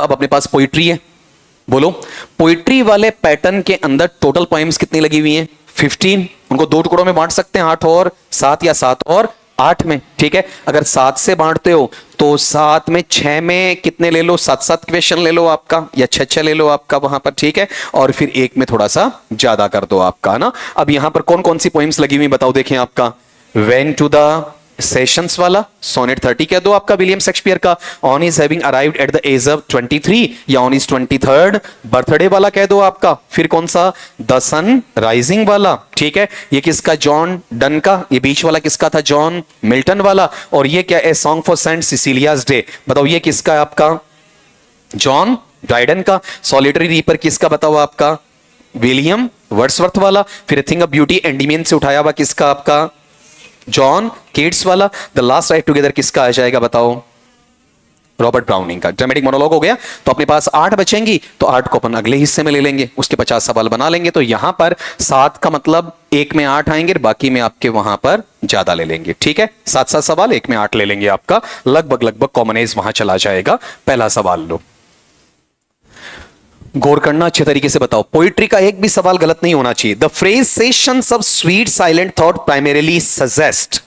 अब अपने पास पोइट्री है, बोलो पोइट्री वाले पैटर्न के अंदर टोटल पोएम्स कितनी लगी हुई हैं? 15। उनको दो टुकड़ों में बांट सकते हैं, 8 और 7 या 7 और 8 में, ठीक है। अगर 7 से बांटते हो तो 7 में 6 में कितने ले लो, 7-7 क्वेश्चन ले लो आपका, या 6-6 ले लो आपका वहां पर, ठीक है। और फिर एक में थोड़ा सा ज्यादा कर दो आपका ना। अब यहां पर कौन कौन सी पोएम्स लगी हुई बताओ, देखें आपका वेन टू द सेशंस वाला सोनेट 30 कह दो आपका विलियम शेक्सपियर का, on his having arrived at the age of 23 या ऑन इज 23rd बर्थडे वाला कह दो आपका। फिर कौन सा, द सन राइजिंग वाला, ठीक है, ये किसका, जॉन डन का। ये बीच वाला किसका था, जॉन मिल्टन वाला। और ये क्या है, सॉन्ग फॉर सेंट सिसिलियाज डे, बताओ ये किसका है आपका, जॉन ड्राइडन का। सॉलिटरी रीपर किसका बताओ आपका, विलियम वर्ड्सवर्थ वाला। फिर थिंग ऑफ ब्यूटी एंडीमियन से उठाया हुआ किसका आपका, जॉन केट्स वाला। द लास्ट राइड टुगेदर किसका आ जाएगा बताओ, रॉबर्ट ब्राउनिंग का। ड्रामेटिक मोनोलॉग हो गया। तो अपने पास 8 बचेंगी, तो 8 को अपन अगले हिस्से में ले लेंगे, उसके 50 सवाल बना लेंगे। तो यहां पर 7 का मतलब एक में 8 आएंगे, बाकी में आपके वहां पर ज्यादा ले लेंगे, ठीक है। 7-7 सवाल, एक में 8 ले लेंगे आपका, लगभग कॉमन एज वहां चला जाएगा। पहला सवाल लो, गौर करना अच्छे तरीके से बताओ, पोइट्री का एक भी सवाल गलत नहीं होना चाहिए। The phrase sessions of sweet silent thought primarily suggest,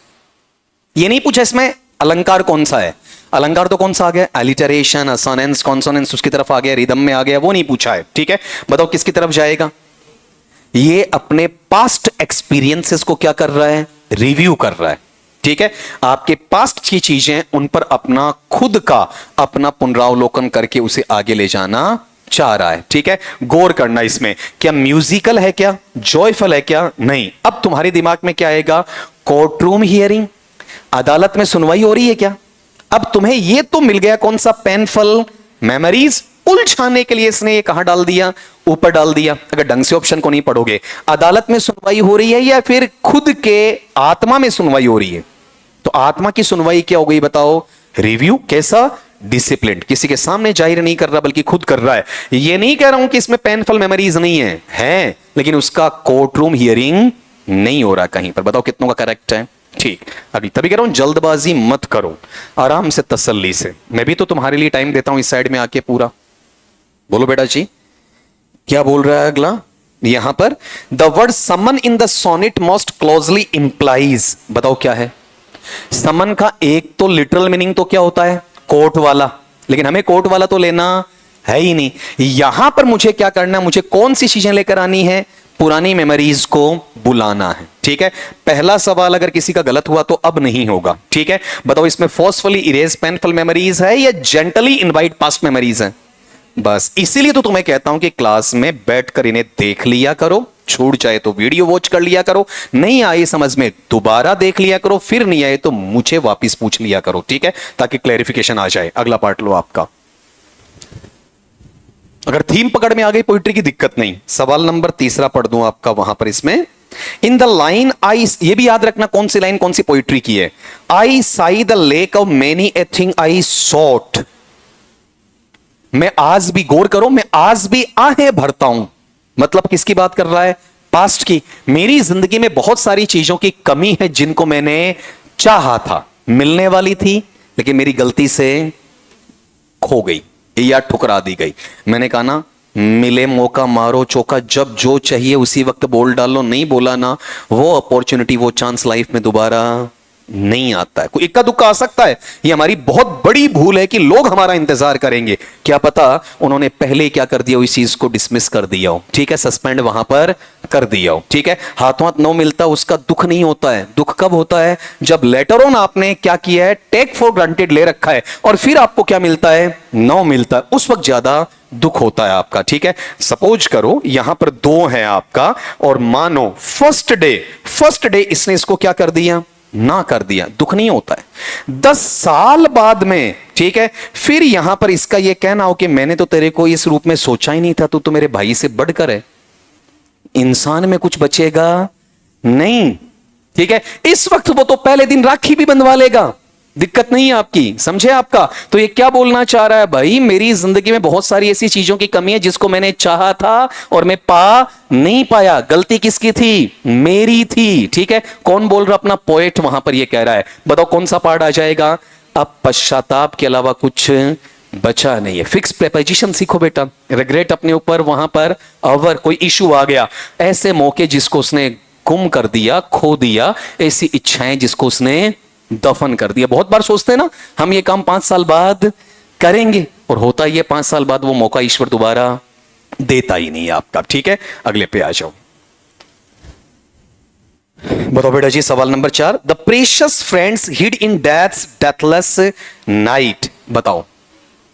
ये नहीं पूछा इसमें अलंकार कौन सा है। अलंकार तो कौन सा आ गया, एलिटरेशन, असोनेंस, कॉन्सोनेंस, उसकी तरफ आ गया, रिदम में आ गया, वो नहीं पूछा है, ठीक है। बताओ किसकी तरफ जाएगा, ये अपने पास्ट एक्सपीरियंसेस को क्या कर रहा है, रिव्यू कर रहा है, ठीक है। आपके पास्ट की चीजें, उन पर अपना खुद का अपना पुनरावलोकन करके उसे आगे ले जाना चाह रहा है, ठीक है। गौर करना इसमें, क्या म्यूजिकल है, क्या जॉयफुल है, क्या नहीं। अब तुम्हारे दिमाग में क्या आएगा, कोर्ट रूम हियरिंग, अदालत में सुनवाई हो रही है क्या। अब तुम्हें ये तो मिल गया कौन सा, पेनफुल मेमोरीज। उलझाने के लिए इसने ये कहां डाल दिया, ऊपर डाल दिया। अगर ढंग से ऑप्शन को नहीं पढ़ोगे, अदालत में सुनवाई हो रही है या फिर खुद के आत्मा में सुनवाई हो रही है। तो आत्मा की सुनवाई क्या हो गई बताओ, रिव्यू। कैसा, डिसिप्लिन, किसी के सामने जाहिर नहीं कर रहा बल्कि खुद कर रहा है। ये नहीं कह रहा हूं कि इसमें पेनफुल मेमोरीज नहीं है, लेकिन उसका कोर्ट रूम हियरिंग नहीं हो रहा कहीं पर। बताओ कितनों का करेक्ट है, ठीक। अभी तभी कह रहा हूं जल्दबाजी मत करो, आराम से तसल्ली से। मैं भी तो तुम्हारे लिए टाइम देता हूं इस साइड में आके पूरा। बोलो बेटा जी, क्या बोल रहा है अगला यहां पर, the word summon in the sonnet most closely implies, बताओ क्या है। समन का एक तो लिटरल मीनिंग तो क्या होता है, कोर्ट वाला, लेकिन हमें कोर्ट वाला तो लेना है ही नहीं। यहां पर मुझे क्या करना है, मुझे कौन सी चीजें लेकर आनी है, पुरानी मेमोरीज को बुलाना है, ठीक है। पहला सवाल अगर किसी का गलत हुआ तो अब नहीं होगा, ठीक है। बताओ इसमें फोर्सफुली इरेज पेनफुल मेमोरीज है या जेंटली इनवाइट पास्ट मेमोरीज है। बस इसीलिए तो तुम्हें कहता हूं कि क्लास में बैठकर इन्हें देख लिया करो, छूट जाए तो वीडियो वॉच कर लिया करो, नहीं आई समझ में दोबारा देख लिया करो, फिर नहीं आए तो मुझे वापस पूछ लिया करो, ठीक है, ताकि क्लैरिफिकेशन आ जाए। अगला पार्ट लो आपका, अगर थीम पकड़ में आ गई पोइट्री की दिक्कत नहीं। सवाल नंबर 3 पढ़ दूं आपका वहां पर, इसमें इन द लाइन आई, ये भी याद रखना कौन सी लाइन कौन सी पोइट्री की है। I sigh the lack of many a thing I sought, मैं आज भी, गौर करो, मैं आज भी आहें भरता हूं, मतलब किसकी बात कर रहा है, पास्ट की। मेरी जिंदगी में बहुत सारी चीजों की कमी है जिनको मैंने चाहा था, मिलने वाली थी, लेकिन मेरी गलती से खो गई या ठुकरा दी गई। मैंने कहा ना, मिले मौका मारो चौका, जब जो चाहिए उसी वक्त बोल डालो। नहीं बोला ना, वो अपॉर्चुनिटी, वो चांस लाइफ में दोबारा नहीं आता है। कोई इक्का दुक्का आ सकता है, ये हमारी बहुत बड़ी भूल है कि लोग हमारा इंतजार करेंगे, क्या पता उन्होंने पहले क्या कर दिया हो, इस चीज को डिसमिस कर दिया हो, ठीक है, सस्पेंड वहां पर कर दिया हो, ठीक है। हाथों हाथ नो मिलता उसका दुख नहीं होता है। दुख कब होता है, जब लेटर ऑन आपने क्या किया है, टेक फॉर ग्रांटेड ले रखा है, और फिर आपको क्या मिलता है, नो मिलता है, उस वक्त ज्यादा दुख होता है आपका, ठीक है। सपोज करो यहां पर 2 है आपका, और मानो फर्स्ट डे इसने इसको क्या कर दिया, ना कर दिया, दुख नहीं होता है। 10 साल बाद में, ठीक है, फिर यहां पर इसका यह कहना हो कि मैंने तो तेरे को इस रूप में सोचा ही नहीं था, तू तो मेरे भाई से बढ़कर है। इंसान में कुछ बचेगा नहीं, ठीक है। इस वक्त वो तो पहले दिन राखी भी बंधवा लेगा, दिक्कत नहीं है आपकी, समझे आपका। तो ये क्या बोलना चाह रहा है, भाई मेरी जिंदगी में बहुत सारी ऐसी चीजों की कमी है जिसको मैंने चाहा था और मैं पा नहीं पाया। गलती किसकी थी, मेरी थी, ठीक है। कौन बोल रहा, अपना पोएट वहां पर ये कह रहा है। बताओ कौन सा पार्ट आ जाएगा, अब पश्चाताप के अलावा कुछ बचा नहीं है। फिक्स प्रेपोजिशन सीखो बेटा, रिग्रेट अपने ऊपर, वहां पर अवर कोई इशू आ गया, ऐसे मौके जिसको उसने गुम कर दिया, खो दिया, ऐसी इच्छाएं जिसको उसने दफन कर दिया। बहुत बार सोचते हैं ना हम ये काम 5 साल बाद करेंगे, और होता ही है 5 साल बाद वो मौका ईश्वर दोबारा देता ही नहीं है आपका। ठीक है, अगले पे आ जाओ। बताओ बेटा जी, सवाल number 4, the precious friends hid in deaths deathless night. बताओ,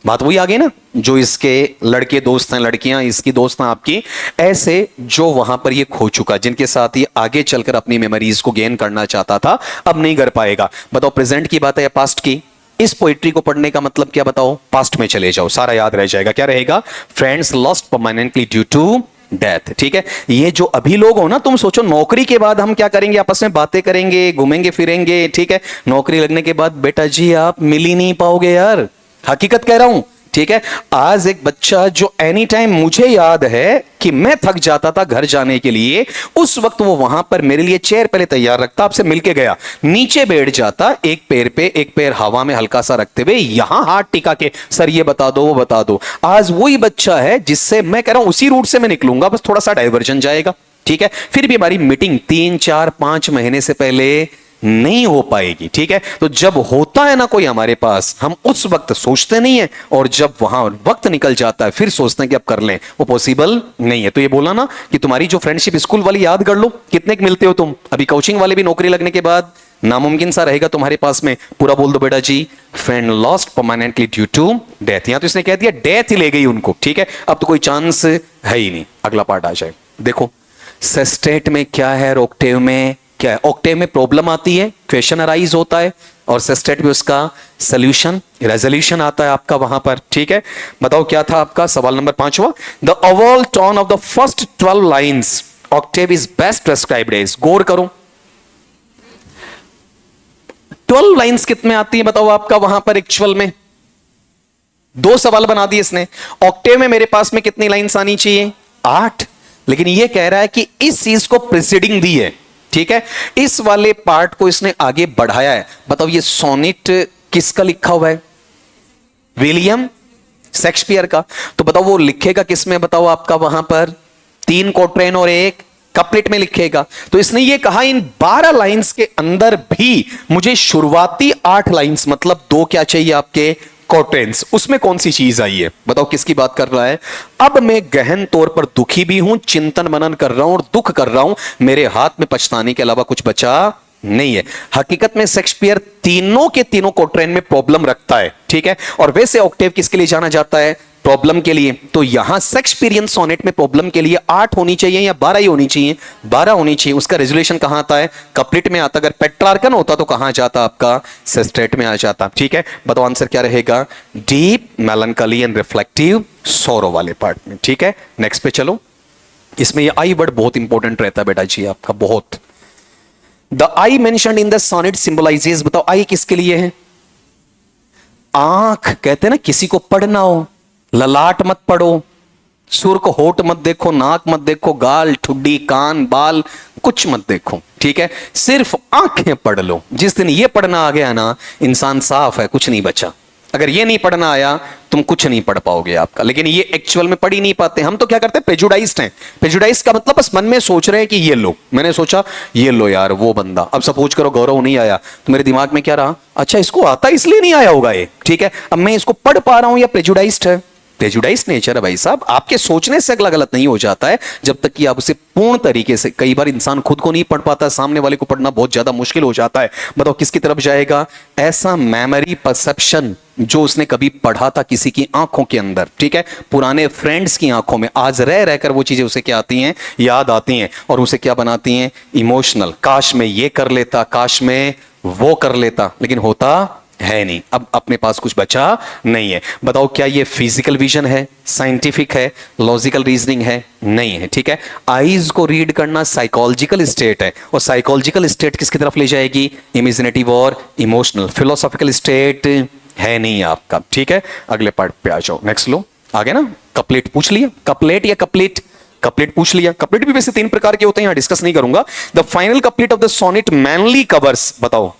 बात वही आ गई ना, जो इसके लड़के दोस्त हैं, लड़कियां इसकी दोस्त हैं आपकी, ऐसे जो वहां पर ये खो चुका, जिनके साथ ये आगे चलकर अपनी मेमोरीज को गेन करना चाहता था, अब नहीं कर पाएगा। बताओ प्रेजेंट की बात है या पास्ट की? इस पोइट्री को पढ़ने का मतलब क्या बताओ? पास्ट में चले जाओ, सारा याद रह जाएगा। क्या रहेगा? Friends lost permanently due to death. ठीक है, ये जो अभी लोग हो ना, तुम सोचो नौकरी के बाद हम क्या करेंगे, आपस में बातें करेंगे, घूमेंगे फिरेंगे। ठीक है, नौकरी लगने के बाद बेटा जी आप मिल ही नहीं पाओगे यार, हकीकत कह रहा हूं। ठीक है, आज एक बच्चा जो एनी टाइम, मुझे याद है कि मैं थक जाता था घर जाने के लिए, उस वक्त वो वहां पर मेरे लिए चेयर पहले तैयार रखता, आपसे मिलके गया, नीचे बैठ जाता, एक पैर पे एक पैर हवा में हल्का सा रखते हुए, यहां हाथ टिका के सर ये बता दो वो बता दो। आज वही बच्चा है जिससे मैं कह रहा हूं उसी रूट से मैं निकलूंगा, बस थोड़ा सा डाइवर्जन जाएगा। ठीक है, फिर भी हमारी मीटिंग 3 4 5 महीने से पहले नहीं हो पाएगी। ठीक है, तो जब होता है ना कोई हमारे पास, हम उस वक्त सोचते नहीं है, और जब वहां वक्त निकल जाता है फिर सोचते हैं कि अब कर लें, वो पॉसिबल नहीं है। तो ये बोला ना कि तुम्हारी जो फ्रेंडशिप स्कूल वाली याद कर लो, कितने मिलते हो तुम। अभी कोचिंग वाले भी नौकरी लगने के बाद नामुमकिन सा रहेगा तुम्हारे पास में। पूरा बोल दो बेटा जी, friend lost permanently due to death. यहां तो इसने कह दिया डेथ ही ले गई उनको। ठीक है, अब तो कोई चांस है ही नहीं। अगला पार्ट आ जाए, देखो सेस्टेट में क्या है और ऑक्टेव में क्या है। ऑक्टेव में प्रॉब्लम आती है, क्वेश्चन अराइज होता है, और सेस्टेट में उसका सोल्यूशन, रेजोल्यूशन आता है आपका वहां पर। ठीक है, बताओ क्या था आपका सवाल नंबर 5वां। The overall tone of the first 12 lines octave is best described as. गौर करो, 12 लाइन्स कितने आती है बताओ आपका वहां पर एक्चुअल में? 2 सवाल बना दिए इसने। ऑक्टेव में मेरे पास में कितनी लाइन्स आनी चाहिए? 8, लेकिन ये कह रहा है कि इस चीज को प्रिसीडिंग दी है। ठीक है, इस वाले पार्ट को इसने आगे बढ़ाया है। बताओ ये सोनेट किसका लिखा हुआ है? विलियम शेक्सपियर का। तो बताओ वो लिखेगा किसमें बताओ आपका वहां पर? 3 क्वाट्रेन और 1 कपलेट में लिखेगा। तो इसने ये कहा इन 12 लाइंस के अंदर भी मुझे शुरुआती 8 लाइंस, मतलब 2 क्या चाहिए आपके? क्वाट्रेंस। उसमें कौन सी चीज आई है बताओ, किसकी बात कर रहा है? अब मैं गहन तौर पर दुखी भी हूं, चिंतन मनन कर रहा हूं और दुख कर रहा हूं, मेरे हाथ में पछताने के अलावा कुछ बचा नहीं है। हकीकत में शेक्सपियर तीनों के तीनों क्वाट्रेन में प्रॉब्लम रखता है। ठीक है, और वैसे ऑक्टेव किसके लिए जाना जाता है? प्रॉब्लम के लिए। तो यहां शेक्सपियरियन सोनेट में प्रॉब्लम के लिए 8 होनी चाहिए या 12 ही होनी चाहिए? 12 होनी चाहिए। उसका रेजोल्यूशन कहां आता है? कपलेट में आता। अगर पेट्रार्कन होता तो कहां जाता आपका? सेस्टेट में आ जाता। ठीक है, बताओ आंसर क्या रहेगा? डीप मेलंकली एंड रिफ्लेक्टिव सोरो वाले पार्ट में। ठीक है, नेक्स्ट पे चलो। इसमें ये आई वर्ड बहुत इंपॉर्टेंट रहता है बेटा जी आपका, बहुत। The eye mentioned in the sonnet symbolises. बताओ आई किसके लिए है? आंख। कहते हैं ना किसी को पढ़ना हो, ललाट मत पढ़ो, सुर को होठ मत देखो, नाक मत देखो, गाल ठुड्डी कान बाल कुछ मत देखो। ठीक है, सिर्फ आंखें पढ़ लो। जिस दिन ये पढ़ना आ गया ना, इंसान साफ है, कुछ नहीं बचा। अगर ये नहीं पढ़ना आया तुम कुछ नहीं पढ़ पाओगे आपका। लेकिन ये एक्चुअल में पढ़ ही नहीं पाते। हम तो क्या करते हैं? प्रेजुडाइज्ड हैं। प्रेजुडाइज का मतलब बस मन में सोच रहे हैं कि ये लो, मैंने सोचा ये लो यार वो बंदा। अब सपोज करो गौरव नहीं आया तो मेरे दिमाग में क्या रहा? अच्छा इसको आता इसलिए नहीं आया होगा ये। ठीक है, अब मैं इसको पढ़ पा रहा हूं या प्रेजुडाइज्ड है? प्रेजुडाइज नेचर है भाई साहब। आपके सोचने से अगला गलत नहीं हो जाता है जब तक कि आप उसे पूर्ण तरीके से, कई बार इंसान खुद को नहीं पढ़ पाता, सामने वाले को पढ़ना बहुत ज्यादा मुश्किल हो जाता है। बताओ किसकी तरफ जाएगा? ऐसा मेमोरी परसेप्शन जो उसने कभी पढ़ा था किसी की आंखों के अंदर। ठीक है, पुराने फ्रेंड्स की आंखों में आज रह रहकर वो चीजें उसे क्या आती हैं? याद आती हैं, और उसे क्या बनाती हैं? इमोशनल। काश में ये कर लेता, काश में वो कर लेता, लेकिन होता है नहीं। अब अपने पास कुछ बचा नहीं है। बताओ क्या ये फिजिकल विजन है, साइंटिफिक है, लॉजिकल रीजनिंग है? नहीं है। ठीक है, आईज को रीड करना साइकोलॉजिकल स्टेट है, और साइकोलॉजिकल स्टेट किसकी तरफ ले जाएगी? इमेजिनेटिव और इमोशनल। फिलोसॉफिकल स्टेट है नहीं आपका। ठीक है, अगले पार्ट पे आ जाओ। नेक्स्ट लो, आगे ना कपलेट पूछ लिया। कपलेट या कपलेट? कपलेट पूछ लिया। कपलेट भी वैसे 3 प्रकार के होते हैं, यहां डिस्कस नहीं करूंगा। The final couplet of the sonnet mainly covers. बताओ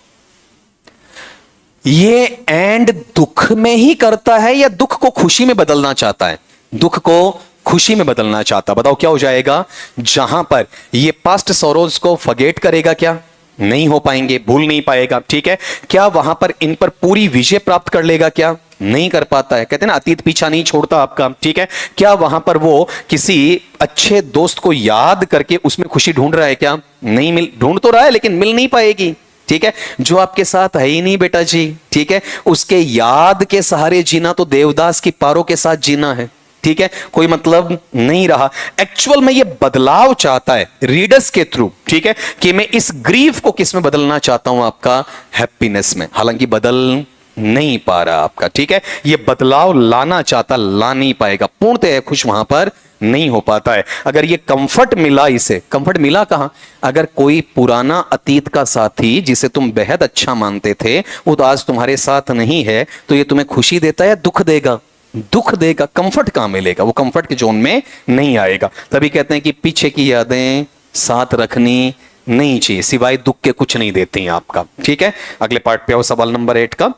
ये एंड दुख में ही करता है या दुख को खुशी में बदलना चाहता है? दुख को खुशी में बदलना चाहता। बताओ क्या हो जाएगा? जहां पर ये पास्ट सोरोज को फॉरगेट करेगा, क्या नहीं हो पाएंगे, भूल नहीं पाएगा, ठीक है। क्या वहां पर इन पर पूरी विजय प्राप्त कर लेगा? क्या नहीं कर पाता है। कहते हैं ना, अतीत पीछा नहीं छोड़ता आपका, ठीक है। क्या वहां पर वो किसी अच्छे दोस्त को याद करके उसमें खुशी ढूंढ रहा है? क्या नहीं मिल, ढूंढ तो रहा है लेकिन मिल नहीं पाएगी, ठीक है। जो आपके साथ है ही नहीं बेटा जी, ठीक है, उसके याद के सहारे जीना तो देवदास की पारों के साथ जीना है, ठीक है, कोई मतलब नहीं रहा। एक्चुअल में ये बदलाव चाहता है रीडर्स के थ्रू, ठीक है, कि मैं इस ग्रीफ को किस में बदलना चाहता हूं? आपका हैप्पीनेस में। हालांकि बदल नहीं पा रहा आपका, ठीक है। ये बदलाव लाना चाहता, ला नहीं पाएगा, पूर्णतः खुश वहां पर नहीं हो पाता है। अगर ये कंफर्ट मिला, इसे कंफर्ट मिला कहां? अगर कोई पुराना अतीत का साथी जिसे तुम बेहद अच्छा मानते थे वो तो आज तुम्हारे साथ नहीं है, तो ये तुम्हें खुशी देता है या दुख देगा? दुख देगा। कंफर्ट कहां मिलेगा? वो कंफर्ट के जोन में नहीं आएगा। तभी कहते हैं कि पीछे की यादें साथ रखनी नहीं चाहिए, सिवाय दुख के कुछ नहीं देती हैं आपका, ठीक है। अगले पार्ट पे आओ, सवाल नंबर 8 का।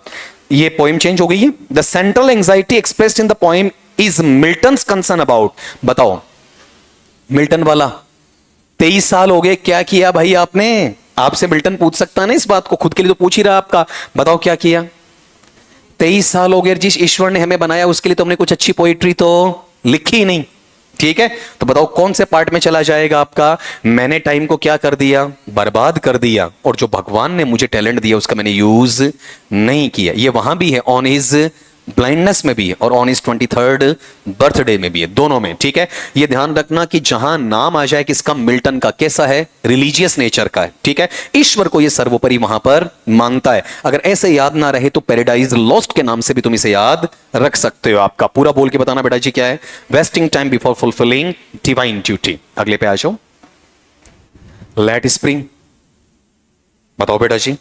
ये पोएम चेंज हो गई है। The central anxiety expressed in the poem is Milton's concern about. बताओ, मिल्टन वाला 23 साल हो गए, क्या किया भाई आपने? आपसे मिल्टन पूछ सकता है ना इस बात को, खुद के लिए तो पूछ ही रहा आपका। बताओ क्या किया? 23 साल हो गए, जिस ईश्वर ने हमें बनाया उसके लिए तो हमने कुछ अच्छी पोइट्री तो लिखी ही नहीं, ठीक है। तो बताओ कौन से पार्ट में चला जाएगा आपका? मैंने टाइम को क्या कर दिया? बर्बाद कर दिया। और जो भगवान ने मुझे टैलेंट दिया उसका मैंने यूज नहीं किया। ये वहां भी है, ऑन हिज ब्लाइंडनेस में भी है और ऑन हिज 23rd बर्थडे में भी है, दोनों में, ठीक है। ये ध्यान रखना कि जहां नाम आ जाए किसका, मिल्टन का, कैसा है? रिलीजियस नेचर का है, ठीक है। ईश्वर को ये सर्वोपरि वहां पर मानता है। अगर ऐसे याद ना रहे तो पैराडाइज लॉस्ट के नाम से भी तुम इसे याद रख सकते हो। आपका पूरा बोल के बताना बेटा जी क्या है? Wasting time before fulfilling divine duty. अगले पे आ जाओ, लेट स्प्रिंग। बताओ बेटा जी,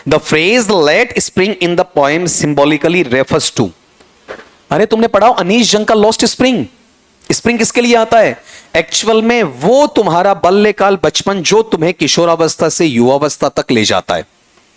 the phrase late spring in the poem symbolically refers to. अरे तुमने पढ़ा अनीश जंग का लॉस्ट स्प्रिंग। स्प्रिंग किसके लिए आता है? एक्चुअल में वो तुम्हारा बाल्यकाल, बचपन, जो तुम्हें किशोरावस्था से युवावस्था तक ले जाता है,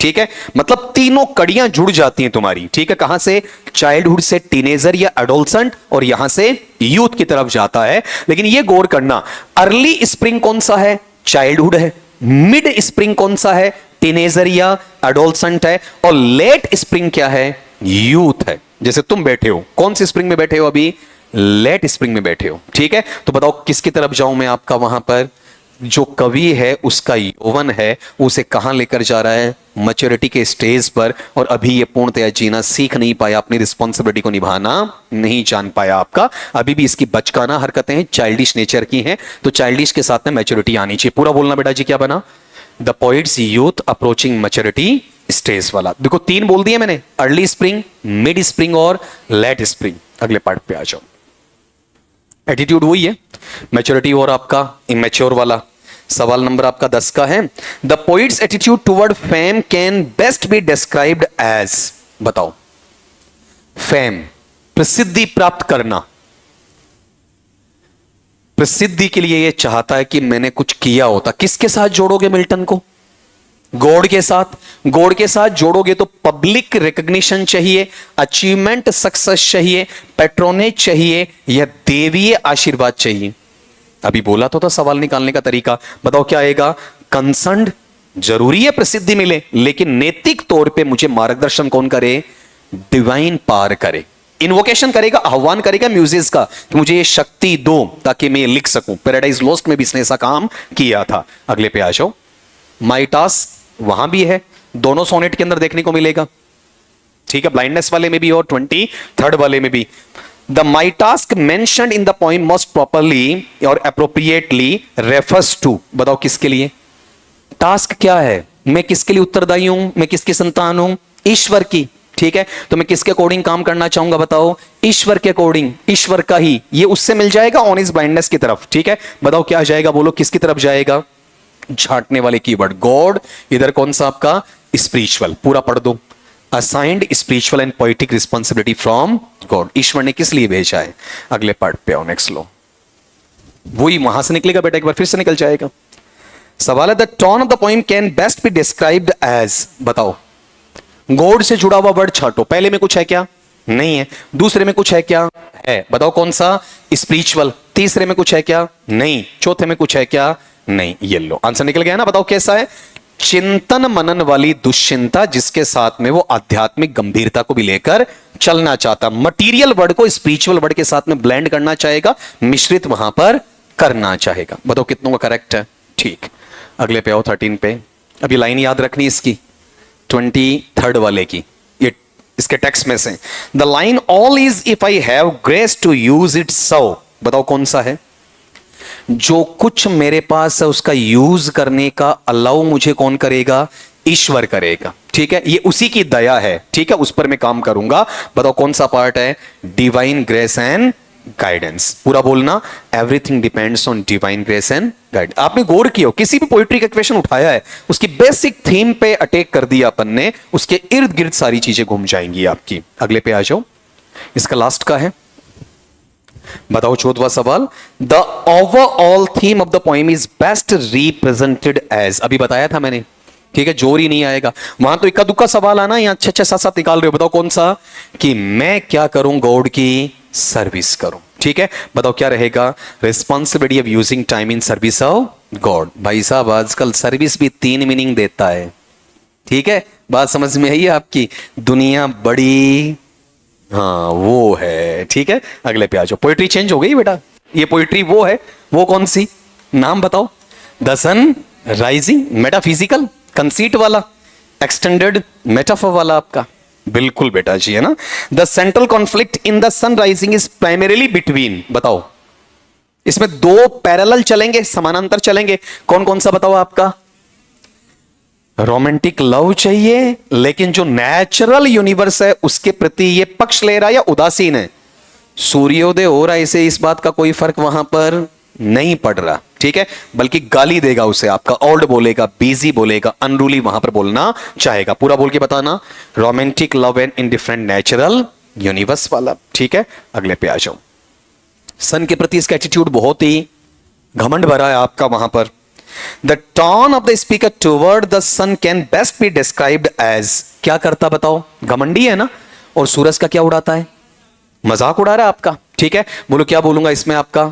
ठीक है। मतलब तीनों कड़ियां जुड़ जाती हैं तुम्हारी, ठीक है। कहां से? चाइल्डहुड से टीनेजर या एडोलसेंट, और यहां से यूथ की तरफ जाता है। लेकिन यह गौर करना, अर्ली स्प्रिंग कौन सा है? चाइल्डहुड है। मिड स्प्रिंग कौन सा है? टीनेजर या एडोलसेंट है। और लेट स्प्रिंग क्या है? यूथ है। जैसे तुम बैठे हो, कौन सी स्प्रिंग में बैठे हो अभी? लेट स्प्रिंग में बैठे हो, ठीक है। तो बताओ किसकी तरफ जाऊं मैं आपका? वहां पर जो कवि है उसका यौवन है, उसे कहां लेकर जा रहा है? मैच्योरिटी के स्टेज पर। और अभी ये पूर्णतया जीना सीख नहीं पाया, अपनी रिस्पॉन्सिबिलिटी को निभाना नहीं जान पाया आपका। अभी भी इसकी बचकाना हरकतें हैं, चाइल्डिश नेचर की हैं। तो चाइल्डिश के साथ में मैच्योरिटी आनी चाहिए। पूरा बोलना बेटा जी, क्या बना? The poets youth approaching maturity stage वाला। देखो 3 बोल दिए मैंने, अर्ली स्प्रिंग, मिड स्प्रिंग और लेट स्प्रिंग। अगले पार्ट पे आ जाओ। एटीट्यूड वही है, मैच्योरिटी और आपका इमेच्योर वाला। सवाल नंबर आपका 10 का है। The poet's attitude toward fame can best be described as. बताओ, फेम, प्रसिद्धि प्राप्त करना, प्रसिद्धि के लिए यह चाहता है कि मैंने कुछ किया होता। किसके साथ जोड़ोगे मिल्टन को? गॉड के साथ। गॉड के साथ जोड़ोगे तो पब्लिक रिकॉग्निशन चाहिए, अचीवमेंट सक्सेस चाहिए, पेट्रोनेज चाहिए, या देवीय आशीर्वाद चाहिए। अभी बोला तो था सवाल निकालने का तरीका। बताओ क्या आएगा? कंसर्न्ड, जरूरी है प्रसिद्धि मिले, लेकिन नैतिक तौर पे मुझे मार्गदर्शन कौन करे? डिवाइन पार करे। इन्वोकेशन करेगा, आह्वान करेगा म्यूजिक का कि मुझे ये शक्ति दो ताकि मैं लिख सकूं। पैराडाइज लॉस्ट में भी इसने ऐसा काम किया था। अगले पे आ जाओ। माई टास्क वहां भी है, दोनों सोनेट के अंदर देखने को मिलेगा, ठीक है। ब्लाइंडनेस वाले में भी और 23rd वाले में भी। The my task mentioned in the poem most properly और अप्रोप्रिएटली रेफर्स टू। बताओ किसके लिए? टास्क क्या है? मैं किसके लिए उत्तरदायी हूं? मैं किसकी संतान हूं? ईश्वर की, ठीक है। तो मैं किसके अकॉर्डिंग काम करना चाहूंगा? बताओ, ईश्वर के अकॉर्डिंग, ईश्वर का ही। ये उससे मिल जाएगा ऑन हिज ब्लाइंडनेस की तरफ, ठीक है। बताओ क्या जाएगा? बोलो किसकी तरफ जाएगा? झांटने वाले कीवर्ड गॉड। इधर कौन सा आपका? स्पिरिचुअल। पूरा पढ़ दो। Assigned spiritual and poetic responsibility from God. ईश्वर ने किस लिए भेजा है? अगले पार्ट पे आओ, नेक्स्ट लो। वही वहां से निकलेगा बेटा, एक बार फिर से निकल जाएगा। सवाल है, the tone of the poem can best be described as. बताओ, गॉड से जुड़ा हुआ वर्ड छांटो, पहले में कुछ है क्या? नहीं है। दूसरे में कुछ है क्या? है। बताओ कौन सा? स्पिरिचुअल। तीसरे में कुछ है क्या? नहीं। चौथे में कुछ है क्या? नहीं। ये लो आंसर निकल गया ना। बताओ कैसा है? चिंतन मनन वाली दुश्चिंता, जिसके साथ में वो आध्यात्मिक गंभीरता को भी लेकर चलना चाहता, मटीरियल वर्ड को स्पिरिचुअल वर्ड के साथ में ब्लेंड करना चाहेगा, मिश्रित वहां पर करना चाहेगा। बताओ कितनों का करेक्ट है? ठीक। अगले पे आओ 13 पे। अभी लाइन याद रखनी इसकी 23rd वाले की, ये इसके टेक्स्ट में से। The line all is if I have grace to use it so. बताओ कौन सा है? जो कुछ मेरे पास है उसका यूज करने का अलाउ मुझे कौन करेगा? ईश्वर करेगा। ठीक है, ये उसी की दया है। ठीक है, उस पर मैं काम करूंगा। बताओ कौन सा पार्ट है? Divine grace and guidance. पूरा बोलना, everything depends on divine grace and guide. आपने गौर किया, किसी भी पोइट्री का क्वेश्चन उठाया है, उसकी बेसिक थीम पे अटैक कर दिया अपन ने, उसके इर्द गिर्द सारी चीजें घूम जाएंगी आपकी। अगले पे आ जाओ, इसका लास्ट का है। बताओ 14वां सवाल। The overall theme of the poem is best represented as. अभी बताया था मैंने। ठीक है, जोर ही नहीं आएगा वहां तो, इक्का दुक्का सवाल आना, यहां 6 7 7 निकाल रहे हो। बताओ कौन सा? कि मैं क्या करूं? गॉड की सर्विस करूं। ठीक है, बताओ क्या रहेगा? Responsibility of using time in service of God. भाई साहब आजकल सर्विस भी 3 मीनिंग देता है। ठीक है, बात समझ में आई आपकी? दुनिया बड़ी, हाँ वो है। ठीक है, अगले पे आ जाओ। पोइट्री चेंज हो गई बेटा। ये पोइट्री वो है, वो कौन सी? नाम बताओ। The sun rising, metaphysical conceit वाला, एक्सटेंडेड मेटाफोर वाला आपका। बिल्कुल बेटा जी, है ना। The central conflict in the sun rising is primarily between. बताओ इसमें 2 पैरेलल चलेंगे, समानांतर चलेंगे। कौन कौन सा बताओ आपका? रोमांटिक लव चाहिए, लेकिन जो नेचुरल यूनिवर्स है उसके प्रति ये पक्ष ले रहा है या उदासीन है? सूर्योदय हो रहा है, इसे इस बात का कोई फर्क वहां पर नहीं पड़ रहा। ठीक है, बल्कि गाली देगा उसे, आपका ओल्ड बोलेगा, बिजी बोलेगा, अनरूली वहां पर बोलना चाहेगा। पूरा बोल के बताना। Romantic love and indifferent natural universe वाला। ठीक है, अगले पे आ जाओ। सन के प्रति इसका एटीट्यूड बहुत ही घमंड भरा है आपका वहां पर। The tone of the speaker toward the sun can best be described as। क्या करता बताओ? घमंडी है ना, और सूरज का क्या उड़ाता है? मजाक उड़ा रहा है आपका। ठीक है, बोलो क्या बोलूंगा इसमें आपका?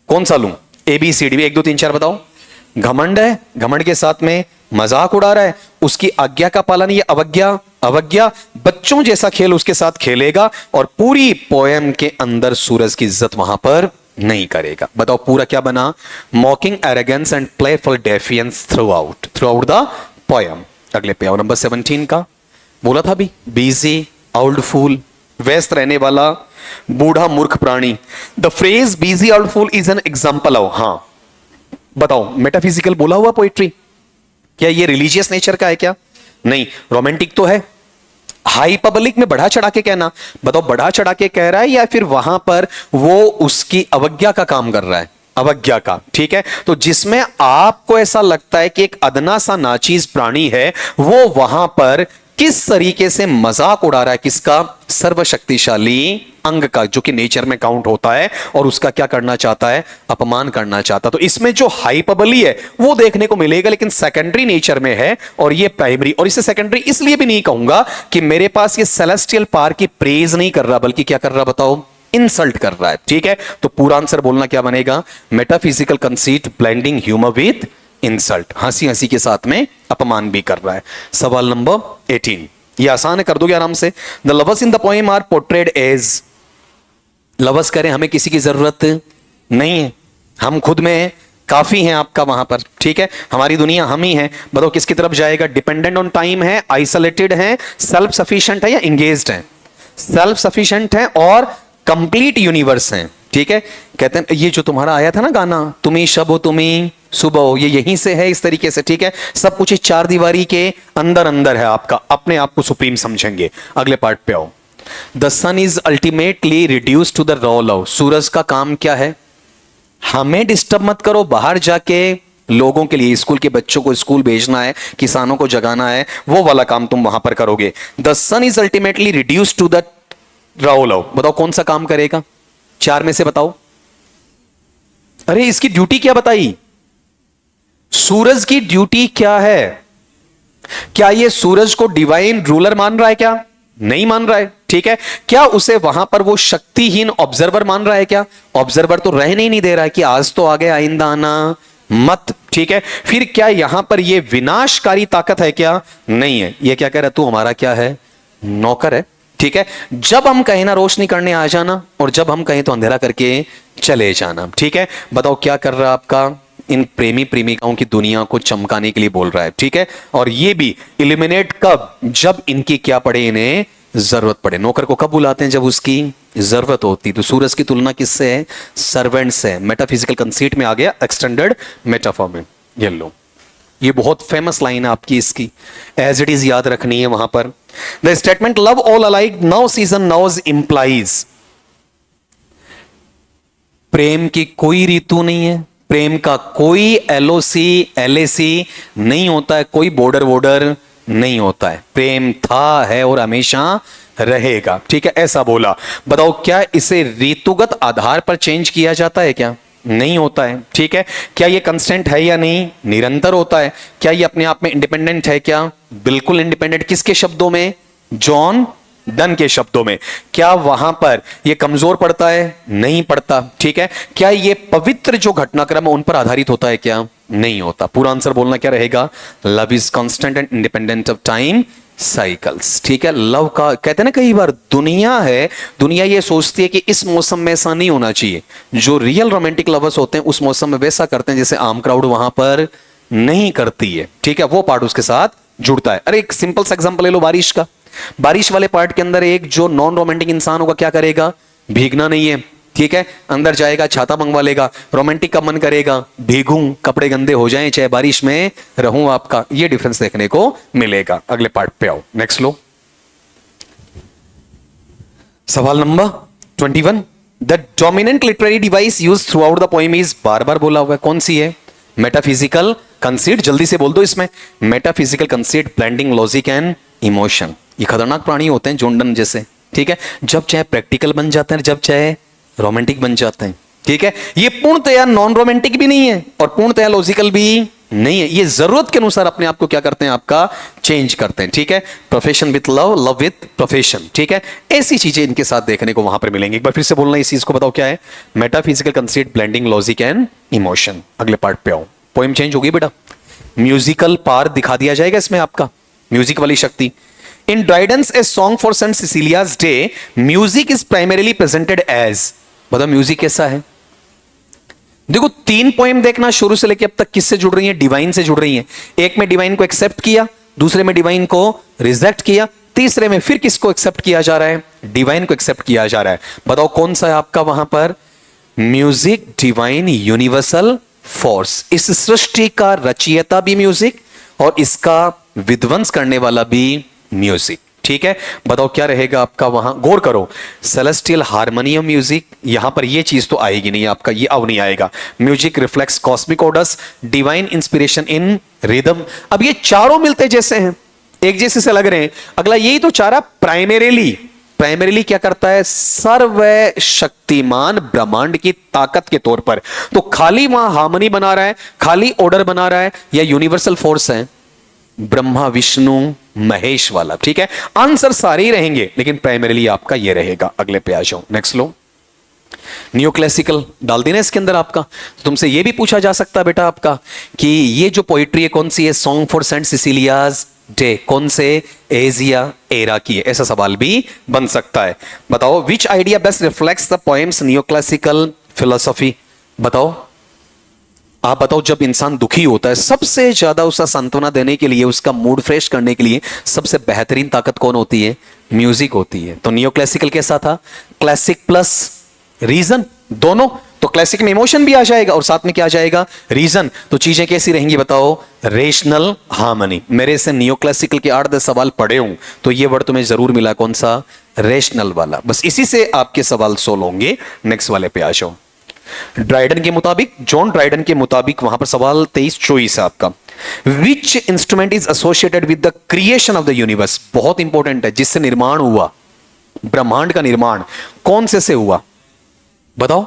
कौन सा लूं? ABCD 1 2 3 4 बताओ। घमंड है, घमंड के साथ में मजाक उड़ा रहा है, उसकी आज्ञा का पालन, ये अवज्ञा। अवज्ञा, बच्चों जैसा खेल उसके साथ खेलेगा, और पूरी पोएम के अंदर सूरज की इज्जत वहां पर नहीं करेगा। बताओ पूरा क्या बना? मॉकिंग arrogance and playful defiance through out the poem. अगले पे आओ, नंबर 17 का बोला था भी। बिजी, ओल्ड फूल, व्यस्त रहने वाला, बूढ़ा मूर्ख प्राणी। The phrase busy old fool is an example of. हाँ बताओ, मेटाफिजिकल बोला हुआ पोइट्री? क्या ये रिलीजियस नेचर का है क्या? नहीं। रोमांटिक तो है। हाई पब्लिक में बढ़ा चढ़ा के कहना। बताओ बढ़ा चढ़ा के कह रहा है या फिर वहां पर वो उसकी अवज्ञा का काम कर रहा है? अवज्ञा का। ठीक है, तो जिसमें आपको ऐसा लगता है कि एक अदना सा नाचीज प्राणी है, वो वहां पर किस तरीके से मजाक उड़ा रहा है? किसका? सर्वशक्तिशाली अंग का, जो कि नेचर में काउंट होता है, और उसका क्या करना चाहता है? अपमान करना चाहता। तो इसमें जो हाइपरबली है वो देखने को मिलेगा, लेकिन सेकेंडरी नेचर में है, और ये प्राइमरी। और इसे सेकेंडरी इसलिए भी नहीं कहूंगा कि मेरे पास ये सेलेस्टियल पार की प्रेज नहीं कर रहा, बल्कि क्या कर रहा बताओ? इंसल्ट कर रहा है। ठीक है, तो पूरा आंसर बोलना क्या बनेगा? Metaphysical conceit blending humour with insult. हंसी हंसी के साथ में अपमान भी कर रहा है। सवाल नंबर 18, ये आसान है, कर दोगे आराम से। The lovers in the poem are portrayed as. Lovers करें, हमें किसी की जरूरत नहीं है, हम खुद में काफी हैं आपका वहां पर। ठीक है, हमारी दुनिया हम ही है। बताओ किसकी तरफ जाएगा? डिपेंडेंट ऑन टाइम है, आइसोलेटेड है, सेल्फ सफिशिएंट है, या इंगेज्ड है? सेल्फ सफिशिएंट है और कंप्लीट यूनिवर्स है। ठीक है, कहते हैं ये जो तुम्हारा आया था ना गाना, तुम्ही शब हो तुम्ही सुबह हो, ये यहीं से है, इस तरीके से। ठीक है, सब कुछ इस 4 दीवारी के अंदर अंदर है आपका। अपने आप को सुप्रीम समझेंगे। अगले पार्ट पे आओ। The sun is ultimately reduce to the raw love. सूरज का काम क्या है? हमें डिस्टर्ब मत करो, बाहर जाके लोगों के लिए, स्कूल के बच्चों को स्कूल भेजना है, किसानों को जगाना है, वो वाला काम तुम वहां पर करोगे। The sun is ultimately reduce to the raw love. बताओ कौन सा काम करेगा? 4 में से बताओ। अरे इसकी ड्यूटी क्या बताई? सूरज की ड्यूटी क्या है? क्या ये सूरज को डिवाइन रूलर मान रहा है क्या? नहीं मान रहा है, ठीक है। क्या उसे वहां पर वो शक्तिहीन ऑब्जर्वर मान रहा है क्या? ऑब्जर्वर तो रहने ही नहीं दे रहा है कि आज तो आ गए, आइंदा आना मत, ठीक है। फिर क्या यहां पर ये विनाशकारी ताकत है क्या? नहीं है। ये क्या कह रहा है? तू हमारा क्या है? नौकर है, ठीक है। जब हम कहें ना रोशनी करने आ जाना, और जब हम कहें तो अंधेरा करके चले जाना, ठीक है। बताओ क्या कर रहा है आपका? इन प्रेमी प्रेमिकाओं की दुनिया को चमकाने के लिए बोल रहा है, ठीक है। और ये भी इल्यूमिनेट कब? जब इनकी क्या पड़े, इन्हें जरूरत पड़े। नौकर को कब बुलाते हैं? जब उसकी जरूरत होती। तो सूरज की तुलना किससे है? सर्वेंट से। मेटाफिजिकल कंसीट में आ गया, एक्सटेंडेड मेटाफॉर में। ये लो, ये बहुत फेमस लाइन है आपकी, इसकी एज इट इज याद रखनी है वहां पर। The statement love all alike no season knows implies, प्रेम की कोई ऋतु नहीं है, प्रेम का कोई एलओसी एलएसी नहीं होता है, कोई बॉर्डर वॉर्डर नहीं होता है। प्रेम था, है और हमेशा रहेगा, ठीक है, ऐसा बोला। बताओ क्या इसे ऋतुगत आधार पर चेंज किया जाता है क्या? नहीं होता है, ठीक है। क्या ये कांस्टेंट है या नहीं? निरंतर होता है। क्या ये अपने आप में इंडिपेंडेंट है क्या? बिल्कुल इंडिपेंडेंट। किसके शब्दों में? जॉन डन के शब्दों में। क्या वहां पर ये कमजोर पड़ता है? नहीं पड़ता, ठीक है। क्या ये पवित्र जो घटनाक्रम है उन पर आधारित होता है क्या? नहीं होता। पूरा आंसर बोलना क्या रहेगा? Love is constant and independent of time cycles, ठीक है। लव का कहते हैं ना, कई बार दुनिया है, दुनिया ये सोचती है कि इस मौसम में ऐसा नहीं होना चाहिए। जो रियल रोमांटिक लवर्स होते हैं उस मौसम में वैसा करते हैं जैसे आम क्राउड वहां पर नहीं करती है, ठीक है। वो पार्ट उसके साथ जुड़ता है। अरे एक सिंपल सा एग्जांपल ले लो बारिश का। बारिश वाले पार्ट के अंदर एक जो नॉन रोमांटिक इंसान होगा क्या करेगा? भीगना नहीं है, ठीक है। अंदर जाएगा, छाता मंगवा लेगा। रोमांटिक का मन करेगा भीगूं, कपड़े गंदे हो जाएं, चाहे बारिश में रहूं आपका। ये डिफरेंस देखने को मिलेगा। अगले पार्ट पे आओ, नेक्स्ट लो। सवाल नंबर 21। The dominant literary device use throughout the poem is, बार बार बोला हुआ है, कौन सी है? Metaphysical conceit. जल्दी से बोल दो इसमें। Metaphysical conceit, blending logic and emotion. ये खतरनाक प्राणी होते हैं जोन डन जैसे, ठीक है। जब चाहे प्रैक्टिकल बन जाते हैं, जब चाहे रोमांटिक बन जाते हैं, ठीक है। ये पूर्णतया नॉन रोमांटिक भी नहीं है और पूर्णतया लॉजिकल भी नहीं है। ये जरूरत के अनुसार अपने आप को क्या करते हैं? आपका चेंज करते हैं, ठीक है। Profession with love, love with profession, ठीक है। ऐसी चीजें इनके साथ देखने को वहां पर मिलेंगी। एक बार फिर से बोलना इस चीज को, बताओ क्या है? Metaphysical conceit, blending logic and emotion. अगले पार्ट पे आओ। पोएम चेंज होगी बेटा, म्यूजिकल पार दिखा दिया जाएगा इसमें आपका, म्यूजिक वाली शक्ति। In Dryden's A Song for St. Cecilia's Day, music is primarily presented as, बताओ म्यूजिक कैसा है? देखो तीन पोएम देखना शुरू से लेकर अब तक किससे जुड़ रही है? डिवाइन से जुड़ रही है। एक में डिवाइन को एक्सेप्ट किया, दूसरे में डिवाइन को रिजेक्ट किया, तीसरे में फिर किसको एक्सेप्ट किया जा रहा है? डिवाइन को एक्सेप्ट किया जा रहा है। बताओ कौन सा है आपका वहां पर? Music divine universal force. इस सृष्टि का रचयिता भी म्यूजिक और इसका विध्वंस करने वाला भी म्यूजिक, ठीक है। बताओ क्या रहेगा आपका वहां? गौर करो, सेलेस्टियल हार्मोनियम म्यूजिक, यहां पर ये चीज तो आएगी नहीं आपका, ये अब नहीं आएगा। Music reflex cosmic orders, divine inspiration in rhythm. अब ये चारों मिलते जैसे हैं, एक जैसे से लग रहे हैं। अगला यही तो चारा प्राइमरीली क्या करता है? सर्व शक्तिमान ब्रह्मांड की ताकत के तौर पर। तो खाली वहां हार्मनी बना रहा है, खाली ऑर्डर बना रहा है, या यूनिवर्सल फोर्स है? ब्रह्मा विष्णु महेश वाला, ठीक है। आंसर सारे ही रहेंगे लेकिन प्राइमरीली आपका ये रहेगा। अगले पे आ जाओ, नेक्स्ट लो। न्यू क्लासिकल डाल देना इसके अंदर आपका। तुमसे ये भी पूछा जा सकता है बेटा आपका कि ये जो पोइट्री है कौन सी है? सॉन्ग फॉर सेंट सिसिलियाज डे, कौन से एजिया एरा की है? ऐसा सवाल भी बन सकता है। बताओ विच idea best reflects the poems new classical philosophy. बताओ, आप बताओ, जब इंसान दुखी होता है सबसे ज्यादा उसका सांत्वना देने के लिए, उसका मूड फ्रेश करने के लिए सबसे बेहतरीन ताकत कौन होती है? म्यूजिक होती है। तो नियो क्लासिकल कैसा था? क्लासिक प्लस रीजन दोनों। तो क्लासिक में इमोशन भी आ जाएगा और साथ में क्या आ जाएगा? रीजन। तो चीजें कैसी रहेंगी बताओ? Rational harmony. मेरे से नियो क्लासिकल के 8-10 सवाल पढ़े हूं तो ये वर्ड तुम्हें जरूर मिला, कौन सा? रेशनल वाला। बस इसी से आपके सवाल सोल्व होंगे। नेक्स्ट वाले पे आ जाओ। ड्राइडन के मुताबिक, जॉन ड्राइडन के मुताबिक वहां पर सवाल 23 चॉइस है आपका। Which instrument is associated with the creation of the universe? बहुत इंपॉर्टेंट है। जिससे निर्माण हुआ, ब्रह्मांड का निर्माण कौन से हुआ? बताओ।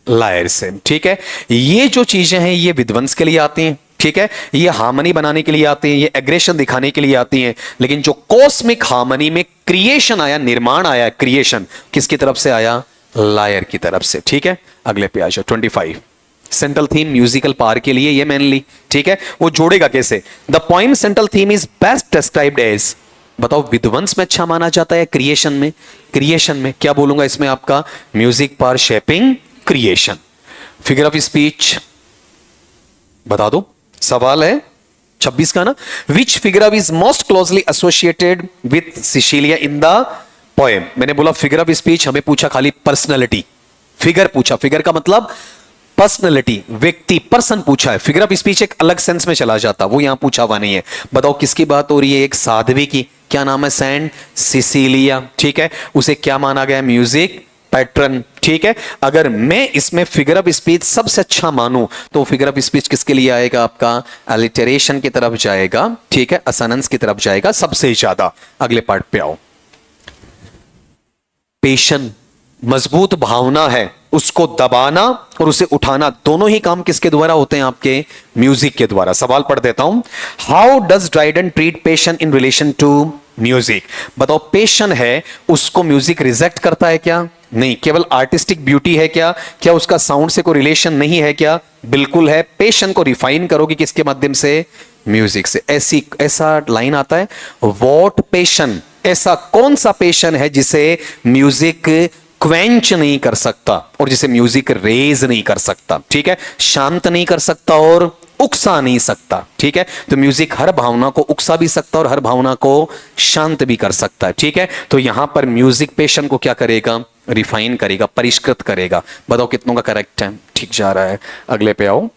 लायर से, ठीक है। ये जो चीजें हैं ये विध्वंस के लिए आती हैं, ठीक है, ये हार्मनी बनाने के लिए आते हैं, ये एग्रेशन दिखाने के लिए आती हैं, लेकिन जो कॉस्मिक हार्मनी में क्रिएशन आया, निर्माण आया, क्रिएशन किसकी तरफ से आया? लायर की तरफ से। ठीक है, अगले पे आ जाओ। 25 सेंट्रल थीम म्यूजिकल पार के लिए ये मेनली, ठीक है, वो जोड़ेगा कैसे? The poem central theme is best described as, बताओ विध्वंस में अच्छा माना जाता है, क्रिएशन में? क्रिएशन में क्या बोलूंगा इसमें आपका? Music power shaping creation. Figure of speech बता दो, सवाल है 26 का ना। Which figure of is most closely associated with Cecilia in the poem? मैंने बोला फिगर ऑफ स्पीच, हमें पूछा खाली पर्सनैलिटी, फिगर पूछा, फिगर का मतलब पर्सनैलिटी, व्यक्ति, पर्सन पूछा है। फिगर ऑफ स्पीच एक अलग सेंस में चला जाता, वो यहां पूछा हुआ नहीं है। बताओ किसकी बात हो रही है? एक साध्वी की, क्या नाम है? सेंट सिसिलिया, ठीक है, उसे क्या माना गया? म्यूजिक पैटर्न, ठीक है। अगर मैं इसमें फिगर ऑफ स्पीच सबसे अच्छा मानूं तो फिगर ऑफ स्पीच किसके लिए आएगा आपका? अलिटरेशन की तरफ जाएगा, ठीक है, असोनेंस की तरफ जाएगा सबसे ज्यादा। अगले पार्ट पे आओ। पेशन, मजबूत भावना है, उसको दबाना और उसे उठाना, दोनों ही काम किसके द्वारा होते हैं? आपके म्यूजिक के द्वारा। सवाल पढ़ देता हूं। How does Dryden treat passion in relation to music? बताओ पेशन है, उसको म्यूजिक रिजेक्ट करता है क्या? नहीं। केवल आर्टिस्टिक ब्यूटी है क्या? क्या उसका साउंड से कोई रिलेशन नहीं है क्या? बिल्कुल है। पेशन को रिफाइन करोगे किसके माध्यम से? म्यूजिक से। ऐसा लाइन आता है, वॉट पेशन, ऐसा कौन सा पेशन है जिसे म्यूजिक क्वेंच नहीं कर सकता और जिसे म्यूजिक रेज नहीं कर सकता, ठीक है, शांत नहीं कर सकता और उकसा नहीं सकता, ठीक है। तो म्यूजिक हर भावना को उकसा भी सकता और हर भावना को शांत भी कर सकता है, ठीक है। तो यहां पर म्यूजिक पेशन को क्या करेगा? रिफाइन करेगा, परिष्कृत करेगा। बताओ कितनों का करेक्ट है? ठीक जा रहा है। अगले पे आओ।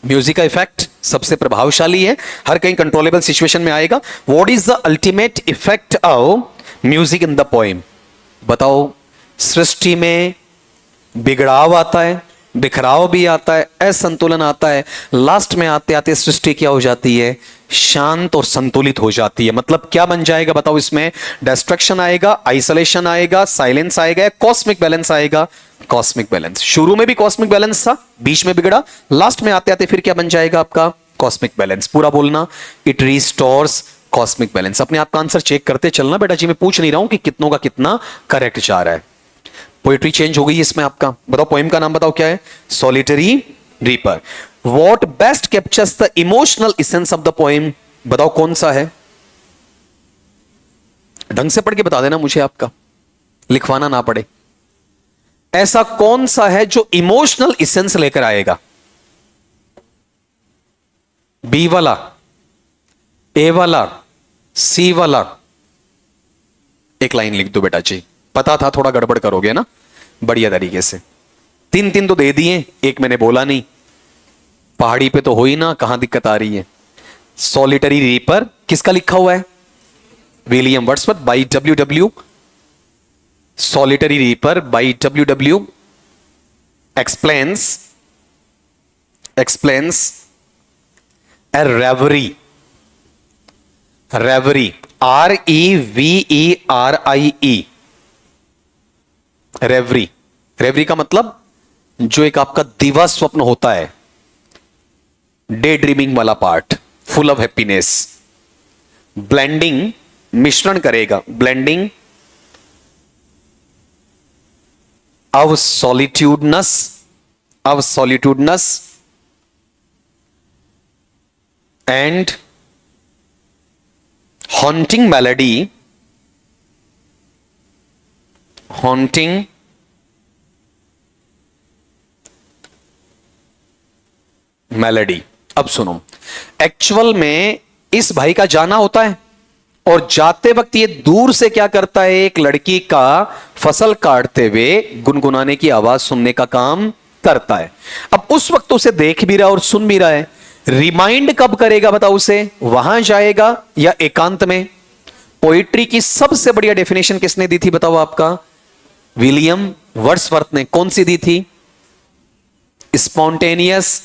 म्यूजिक का इफेक्ट सबसे प्रभावशाली है, हर कहीं कंट्रोलेबल सिचुएशन में आएगा। What is the ultimate effect of music in the poem? बताओ सृष्टि में बिगड़ाव आता है, बिखराव भी आता है, असंतुलन आता है, लास्ट में आते आते सृष्टि क्या हो जाती है? शांत और संतुलित हो जाती है। मतलब क्या बन जाएगा बताओ इसमें? डिस्ट्रक्शन आएगा, आइसोलेशन आएगा, साइलेंस आएगा, कॉस्मिक बैलेंस आएगा। कॉस्मिक बैलेंस, शुरू में भी कॉस्मिक बैलेंस था, बीच में बिगड़ा, लास्ट में आते आते फिर क्या बन जाएगा आपका? Cosmic balance. पूरा बोलना, इट रिस्टोर्स कॉस्मिक बैलेंस। अपने आप का आंसर चेक करते चलना बेटा जी, मैं पूछ नहीं रहा हूं कि कितनों का कितना करेक्ट जा रहा है। पोएट्री चेंज हो गई इसमें आपका। बताओ पोएम का नाम बताओ क्या है? Solitary reaper. What best captures the emotional essence of the poem? बताओ कौन सा है? ढंग से पढ़ के बता देना मुझे, आपका लिखवाना ना पड़े। ऐसा कौन सा है जो इमोशनल एसेंस लेकर आएगा? बी वाला, ए वाला, सी वाला? एक लाइन लिख दो बेटा जी। पता था थोड़ा गड़बड़ करोगे ना, बढ़िया तरीके से। तीन तीन तो दे दिए, एक मैंने बोला नहीं। पहाड़ी पे तो हो ही ना, कहां दिक्कत आ रही है? सॉलिटरी रीपर किसका लिखा हुआ है? William Wordsworth by W. Solitary reaper by W explains a reverie. Reverie, REVERIE, reverie. Reverie का मतलब जो एक आपका दिवा स्वप्न होता है, डे ड्रीमिंग वाला part, full of happiness. Blending, मिश्रण करेगा, blending of solitudeness and haunting melody, haunting melody. अब सुनो, एक्चुअल में इस भाई का जाना होता है और जाते वक्त ये दूर से क्या करता है? एक लड़की का फसल काटते हुए गुनगुनाने की आवाज सुनने का काम करता है। अब उस वक्त उसे देख भी रहा और सुन भी रहा है। रिमाइंड कब करेगा बताओ उसे? वहां जाएगा या एकांत में? पोइट्री की सबसे बढ़िया डेफिनेशन किसने दी थी बताओ आपका? विलियम वर्ड्सवर्थ ने। कौन सी दी थी? Spontaneous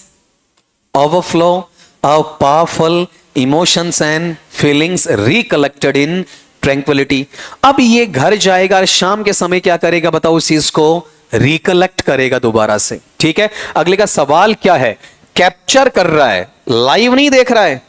overflow of powerful emotions and feelings recollected in tranquillity. अब ये घर जाएगा और शाम के समय क्या करेगा बताओ? उस चीज को रिकलेक्ट करेगा दोबारा से, ठीक है। अगले का सवाल क्या है? कैप्चर कर रहा है लाइव नहीं देख रहा है,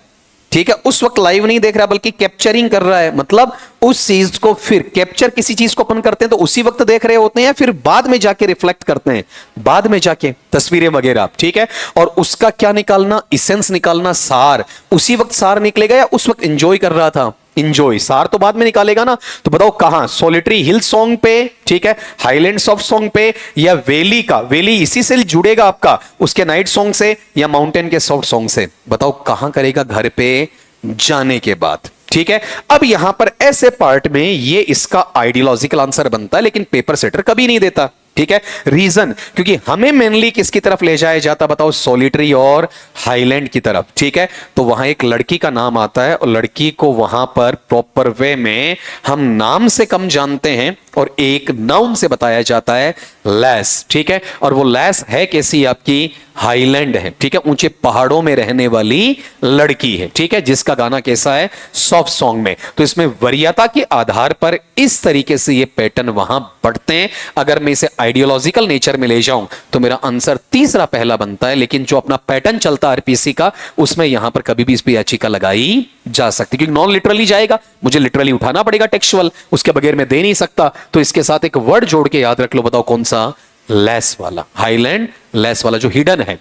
ठीक है, उस वक्त लाइव नहीं देख रहा बल्कि कैप्चरिंग कर रहा है, मतलब उस चीज को फिर कैप्चर, किसी चीज को अपन करते हैं तो उसी वक्त देख रहे होते हैं, फिर बाद में जाके रिफ्लेक्ट करते हैं, बाद में जाके तस्वीरें वगैरह, ठीक है, और उसका क्या निकालना, इसेंस निकालना, सार, उसी वक्त सार निकलेगा या उस वक्त एंजॉय कर रहा था, इंजॉय, सार तो बाद में निकालेगा ना। तो बताओ कहां, सॉलिटरी हिल सॉन्ग पे, ठीक है, हाईलैंड सॉफ्ट सॉन्ग पे, या वैली का, वैली इसी से जुड़ेगा आपका उसके नाइट सॉन्ग से, या माउंटेन के सॉफ्ट सॉन्ग से, बताओ कहां करेगा, घर पे जाने के बाद, ठीक है। अब यहां पर ऐसे पार्ट में ये इसका आइडियोलॉजिकल आंसर बनता है, लेकिन पेपर सेटर कभी नहीं देता, ठीक है। रीजन, क्योंकि हमें मेनली किसकी तरफ ले जाया जाता, बताओ, सॉलिटरी और हाईलैंड की तरफ, ठीक है। तो वहां एक लड़की का नाम आता है और लड़की को वहां पर प्रॉपर वे में हम नाम से कम जानते हैं और एक नाउन से बताया जाता है, लैस, ठीक है। और वो लैस है कैसी, आपकी हाईलैंड है, ठीक है, ऊंचे पहाड़ों में रहने वाली लड़की है, ठीक है, जिसका गाना कैसा है, सॉफ्ट सॉन्ग में। तो इसमें वरीयता के आधार पर इस तरीके से ये पैटर्न वहां बढ़ते हैं। अगर मैं इसे आइडियोलॉजिकल नेचर में ले जाऊं तो मेरा आंसर तीसरा पहला बनता है, लेकिन जो अपना पैटर्न चलता है आरपीसी का, उसमें यहां पर कभी भी इस पे याचिका लगाई जा सकती, क्योंकि नॉन लिटरली जाएगा, मुझे लिटरली उठाना पड़ेगा टेक्सुअल, उसके बगैर मैं दे नहीं सकता। तो इसके साथ एक वर्ड जोड़ के याद रख लो, बताओ कौन सा, लेस वाला, हाईलैंड लेस वाला जो हिडन है,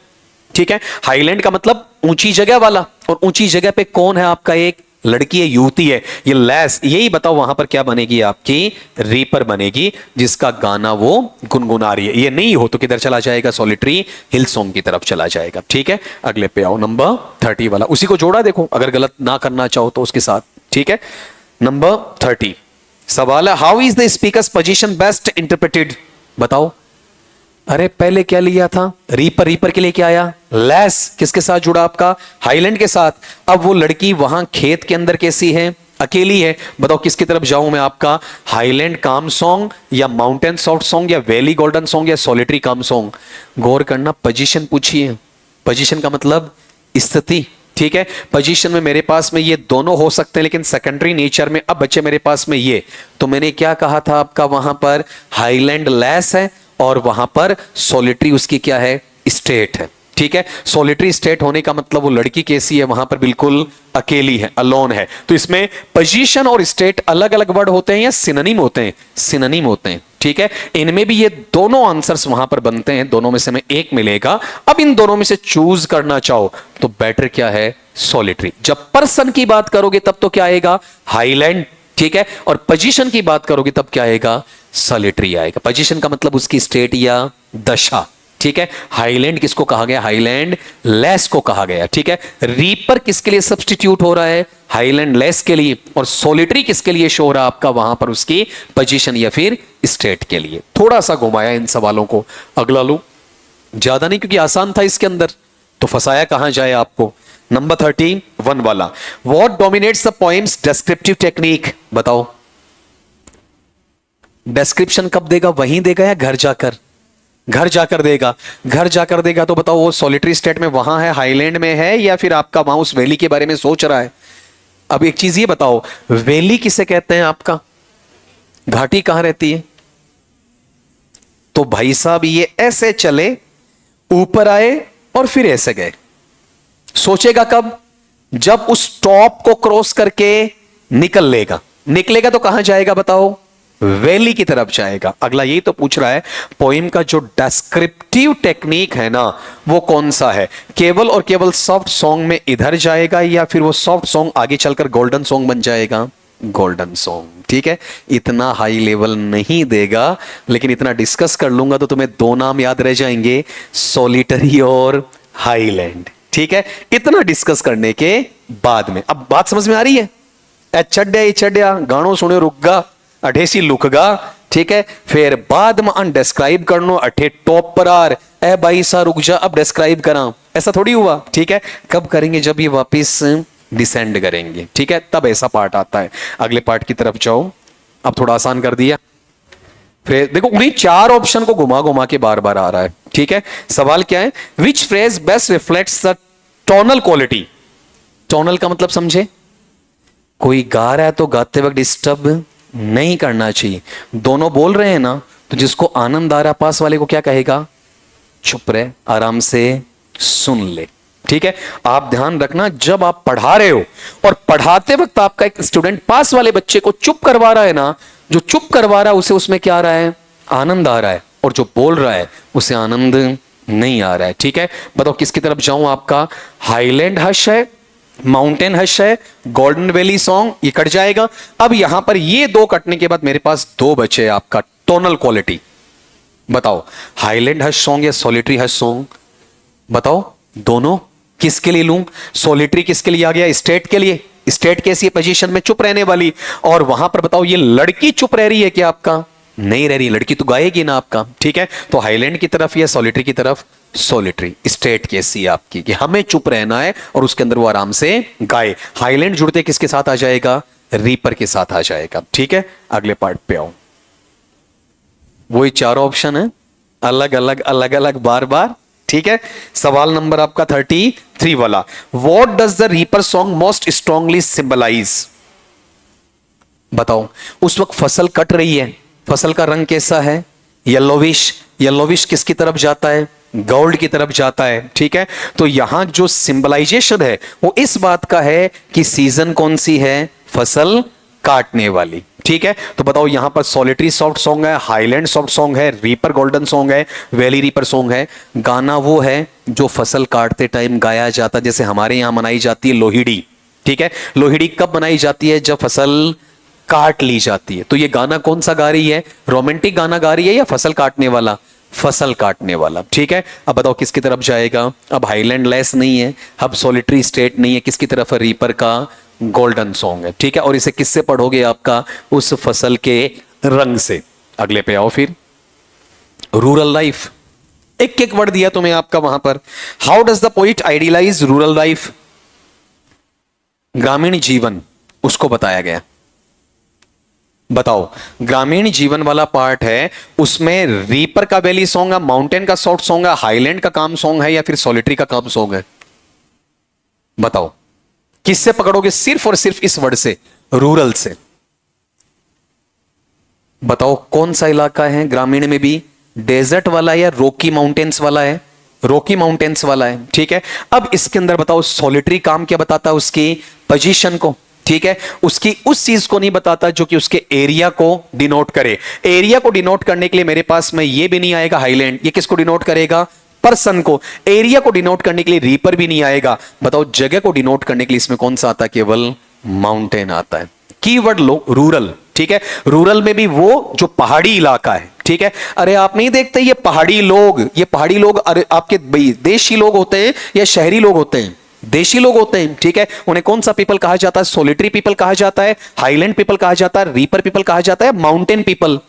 ठीक है। हाईलैंड का मतलब ऊंची जगह वाला, और ऊंची जगह पे कौन है आपका, एक लड़की है, युवती है, ये लेस, यही बताओ वहां पर क्या बनेगी, आपकी रीपर बनेगी, जिसका गाना वो गुनगुना रही है। ये नहीं हो तो किधर चला जाएगा, सॉलिटरी हिल सॉन्ग की तरफ चला जाएगा, ठीक है। अगले पे आओ, नंबर 30 वाला, उसी को जोड़ा देखो, अगर गलत ना करना चाहो तो उसके साथ, ठीक है। नंबर 30 सवाल है, how is the speakers position best interpreted, बताओ। अरे पहले क्या लिया था, रीपर, रीपर के लिए क्या आया, लेस, किसके साथ जुड़ा, आपका हाईलैंड के साथ। अब वो लड़की वहां खेत के अंदर कैसी है, अकेली है, बताओ किसकी तरफ जाऊं मैं, आपका हाईलैंड काम सॉन्ग, या माउंटेन सॉफ्ट सॉन्ग, या वैली गोल्डन सॉन्ग, या सॉलिटरी काम सॉन्ग। गौर करना, पोजीशन पूछी है, पोजीशन का मतलब स्थिति, ठीक है। पोजीशन में मेरे पास में ये दोनों हो सकते हैं, लेकिन सेकेंडरी नेचर में अब बच्चे मेरे पास में ये, तो मैंने क्या कहा था, आपका वहां पर हाईलैंड लेस है और वहां पर सॉलिटरी उसकी क्या है, स्टेट है, ठीक है। सॉलिटरी स्टेट होने का मतलब वो लड़की कैसी है, वहां पर बिल्कुल अकेली है, अलोन है। तो इसमें पोजीशन और स्टेट अलग अलग वर्ड होते हैं या सिनोनिम होते हैं, सिनोनिम होते हैं, ठीक है। इनमें भी ये दोनों आंसर्स वहां पर बनते हैं, दोनों में से हमें एक मिलेगा। अब इन दोनों में से चूज करना चाहो तो बेटर क्या है, सॉलिटरी। जब पर्सन की बात करोगे तब तो क्या आएगा, हाईलैंड, ठीक है, और पोजीशन की बात करोगे तब क्या आएगा, सॉलिटरी आएगा। पोजीशन का मतलब उसकी स्टेट या दशा, ठीक है। हाईलैंड किसको कहा गया, हाईलैंड लेस को कहा गया, ठीक है। रीपर किसके लिए सब्स्टिट्यूट हो रहा है, हाईलैंड लेस के लिए, और सॉलिटरी किसके लिए शो हो रहा है आपका, वहां पर उसकी पोजीशन या फिर स्टेट के लिए। थोड़ा सा घुमाया इन सवालों को, अगला लो, ज्यादा नहीं क्योंकि आसान था इसके अंदर, तो फंसाया कहां जाए आपको। नंबर 31 वाला, what dominates the poems descriptive technique, बताओ। डिस्क्रिप्शन कब देगा, वहीं देगा या घर जाकर, घर जाकर देगा, घर जाकर देगा तो बताओ वो सॉलिटरी स्टेट में वहां है, हाईलैंड में है, या फिर आपका वहां उस वैली के बारे में सोच रहा है। अब एक चीज ये बताओ, वैली किसे कहते हैं, आपका घाटी कहां रहती है। तो भाई साहब ये ऐसे चले, ऊपर आए और फिर ऐसे गए, सोचेगा कब, जब उस टॉप को क्रॉस करके निकल लेगा, निकलेगा तो कहां जाएगा बताओ, वैली की तरफ जाएगा। अगला यही तो पूछ रहा है, पोइम का जो डिस्क्रिप्टिव टेक्निक है ना वो कौन सा है, केवल और केवल सॉफ्ट सॉन्ग में इधर जाएगा, या फिर वो सॉफ्ट सॉन्ग आगे चलकर गोल्डन सॉन्ग बन जाएगा, गोल्डन सॉन्ग, ठीक है। इतना हाई लेवल नहीं देगा, लेकिन इतना डिस्कस कर लूंगा तो तुम्हें दो नाम याद रह जाएंगे, सॉलिटरी और हाईलैंड, ठीक है। इतना डिस्कस करने के बाद में अब बात समझ में आ रही है, ए चढ़िया गाणो सुने रुकगा अठेसी लुकगा, ठीक है। फिर बाद में अनडिस्क्राइब करनो, अठे टॉप पर आर, ए भाई सा रुक जा अब डिस्क्राइब करा, ऐसा थोड़ी हुआ, ठीक है। कब करेंगे, जब ये वापस डिसेंड करेंगे, ठीक है, तब ऐसा पार्ट आता है। अगले पार्ट की तरफ जाओ, अब थोड़ा आसान कर दिया। फिर देखो उन्हीं चार ऑप्शन को घुमा घुमा के बार बार आ रहा है, ठीक है। सवाल क्या है, which phrase best reflects the tonal quality. Tonal का मतलब समझे, कोई गा रहा है तो गाते वक्त डिस्टर्ब नहीं करना चाहिए, दोनों बोल रहे हैं ना, तो जिसको आनंद आ रहा पास वाले को क्या कहेगा, चुप रहे, आराम से सुन ले, ठीक है, आप ध्यान रखना जब आप पढ़ा रहे हो और पढ़ाते वक्त आपका एक स्टूडेंट पास वाले बच्चे को चुप करवा रहा है ना, जो चुप करवा रहा है उसे उसमें क्या आ रहा है, आनंद आ रहा है, और जो बोल रहा है उसे आनंद नहीं आ रहा है। ठीक है, बताओ किसकी तरफ जाऊं, आपका हाईलैंड हश है, माउंटेन हश है, गोल्डन वैली सॉन्ग, ये कट जाएगा। अब यहां पर ये दो कटने के बाद मेरे पास दो बचे आपका टोनल क्वालिटी। बताओ हाईलैंड हश सॉन्ग या सॉलिटरी हश सॉन्ग, बताओ दोनों किसके लिए लूं। सॉलिटरी किसके लिए आ गया, स्टेट के लिए, स्टेट कैसी पोजीशन में चुप रहने वाली, और वहां पर बताओ ये लड़की चुप रह रही है क्या, आपका नहीं रह रही, लड़की तो गाएगी ना आपका। ठीक है, तो हाईलैंड की तरफ या सॉलिटरी की तरफ, सॉलिटरी। स्टेट कैसी है आपकी कि हमें चुप रहना है और उसके अंदर वो आराम से गाए। हाईलैंड जुड़ते किसके साथ आ जाएगा, रीपर के साथ आ जाएगा। ठीक है, अगले पार्ट पे आओ। वही चारों ऑप्शन है, अलग अलग अलग अलग बार बार। ठीक है, सवाल नंबर आपका 33 वाला, what does the reaper song most strongly symbolise. बताओ उस वक्त फसल कट रही है, फसल का रंग कैसा है, येलोविश। येलोविश किसकी तरफ जाता है, गोल्ड की तरफ जाता है। ठीक है, तो यहां जो सिंबलाइजेशन है वो इस बात का है कि सीजन कौन सी है, फसल काटने वाली। ठीक है, तो बताओ यहां पर सॉलिटरी सॉफ्ट सॉन्ग है, हाईलैंड सॉफ्ट सॉन्ग है, रीपर गोल्डन सॉन्ग है, वैली रीपर सॉन्ग है। गाना वो है जो फसल काटते टाइम गाया जाता है, जैसे हमारे यहां मनाई जाती है लोहिड़ी। ठीक है, लोहिड़ी कब मनाई जाती है, जब फसल काट ली जाती है। तो ये गाना कौन सा गा रही है, रोमांटिक गाना गा रही है या फसल काटने वाला, फसल काटने वाला। ठीक है, अब बताओ किसकी तरफ जाएगा, अब हाईलैंड लेस नहीं है, अब सॉलिटरी स्टेट नहीं है, किसकी तरफ है, रीपर का गोल्डन सॉन्ग है। ठीक है, और इसे किससे पढ़ोगे, आपका उस फसल के रंग से। अगले पे आओ फिर, रूरल लाइफ। एक एक वर्ड दिया तुम्हें आपका वहां पर, how does the poet idealise rural life, ग्रामीण जीवन उसको बताया गया। बताओ ग्रामीण जीवन वाला पार्ट है, उसमें रीपर का वैली सॉन्ग है, माउंटेन का सॉफ्ट सॉन्ग है, हाईलैंड का काम सॉन्ग है, या फिर सॉलिटरी का काम सॉन्ग है। बताओ किससे पकड़ोगे, सिर्फ और सिर्फ इस वर्ड से, रूरल से। बताओ कौन सा इलाका है ग्रामीण में भी, डेजर्ट वाला या रॉकी माउंटेन्स वाला है, रॉकी माउंटेन्स वाला है। ठीक है, अब इसके अंदर बताओ सॉलिटरी काम क्या बताता है, उसकी पोजीशन को। ठीक है, उसकी उस चीज को नहीं बताता जो कि उसके एरिया को डिनोट करे। एरिया को डिनोट करने के लिए मेरे पास में ये भी नहीं आएगा हाईलैंड, ये किसको डिनोट करेगा, पर्सन को। एरिया को डिनोट करने के लिए रीपर भी नहीं आएगा। बताओ जगह को डिनोट करने के लिए इसमें कौन सा आता है, केवल माउंटेन आता है। कीवर्ड लो रूरल। ठीक है, रूरल में भी वो जो पहाड़ी इलाका है। ठीक है, अरे आप नहीं देखते ये पहाड़ी लोग, ये पहाड़ी लोग अरे आपके देशी लोग होते हैं या शहरी लोग होते हैं, देशी लोग होते हैं। ठीक है, उन्हें कौन सा पीपल कहा जाता है, सॉलिटरी पीपल कहा जाता है, हाईलैंड पीपल कहा जाता है, रीपर पीपल कहा जाता है, माउंटेन पीपल।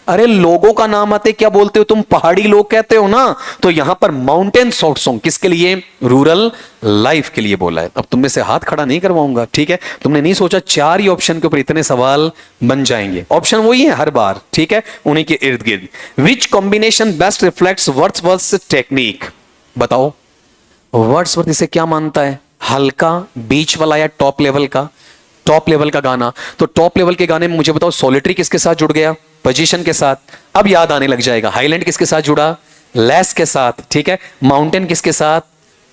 अरे लोगों का नाम आते क्या बोलते हो तुम, पहाड़ी लोग कहते हो ना। तो यहां पर माउंटेन सॉफ्ट सॉन्ग किसके लिए, रूरल लाइफ के लिए बोला है। अब तुम में से हाथ खड़ा नहीं करवाऊंगा। ठीक है, तुमने नहीं सोचा 4 ही ऑप्शन के ऊपर इतने सवाल बन जाएंगे, ऑप्शन वही है हर बार। ठीक है, उन्हीं के इर्द गिर्द। Which combination best reflects Wordsworth technique. बताओ वर्ड्सवर्थ इसे क्या मानता है, हल्का, बीच वाला या टॉप लेवल का, टॉप लेवल का गाना। तो टॉप लेवल के गाने में मुझे बताओ सॉलिटरी किसके साथ जुड़ गया, पोजीशन के साथ। अब याद आने लग जाएगा, हाईलैंड किसके साथ जुड़ा, लेस के साथ। ठीक है, माउंटेन किसके साथ,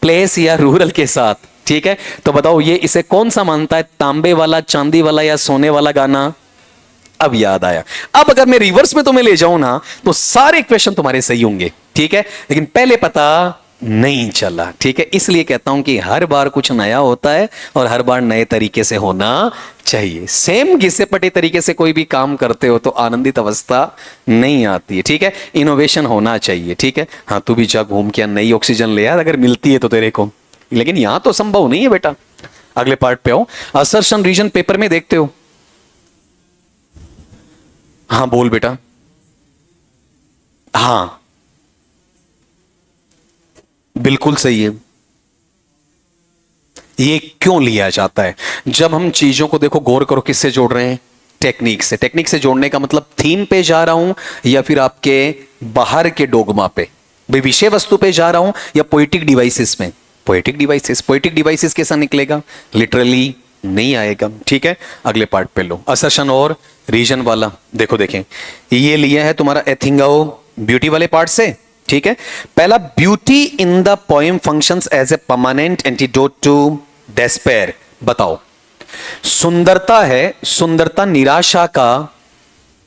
प्लेस या रूरल के साथ। ठीक है, तो बताओ ये इसे कौन सा मानता है, तांबे वाला, चांदी वाला या सोने वाला गाना। अब याद आया। अब अगर मैं रिवर्स में तुम्हें ले जाऊं ना तो सारे क्वेश्चन तुम्हारे सही होंगे। ठीक है, लेकिन पहले पता नहीं चला। ठीक है, इसलिए कहता हूं कि हर बार कुछ नया होता है और हर बार नए तरीके से होना चाहिए। सेम घिसे पटे तरीके से कोई भी काम करते हो तो आनंदित अवस्था नहीं आती है। ठीक है, इनोवेशन होना चाहिए। ठीक है, हाँ तू भी जा घूम के नई ऑक्सीजन ले यार, अगर मिलती है तो तेरे को, लेकिन यहां तो संभव नहीं है बेटा। अगले पार्ट पे आओ, असर्शन रीजन पेपर में देखते हो। हाँ बोल बेटा, हाँ बिल्कुल सही है। ये क्यों लिया जाता है, जब हम चीजों को देखो गौर करो किससे जोड़ रहे हैं, टेक्निक से। टेक्निक से जोड़ने का मतलब थीम पे जा रहा हूं या फिर आपके बाहर के डोगमा पे, भाई विषय वस्तु पे जा रहा हूं या पोएटिक डिवाइसेस में। पोएटिक डिवाइसेस, पोएटिक डिवाइसेस कैसा निकलेगा, लिटरली नहीं आएगा। ठीक है, अगले पार्ट पे लो, असर्शन और रीजन वाला। देखो देखें, ये लिया है तुम्हारा एथिंगाओ ब्यूटी वाले पार्ट से, ठीक है। पहला, beauty in the poem functions as a permanent antidote to despair. बताओ, सुंदरता है, सुंदरता निराशा का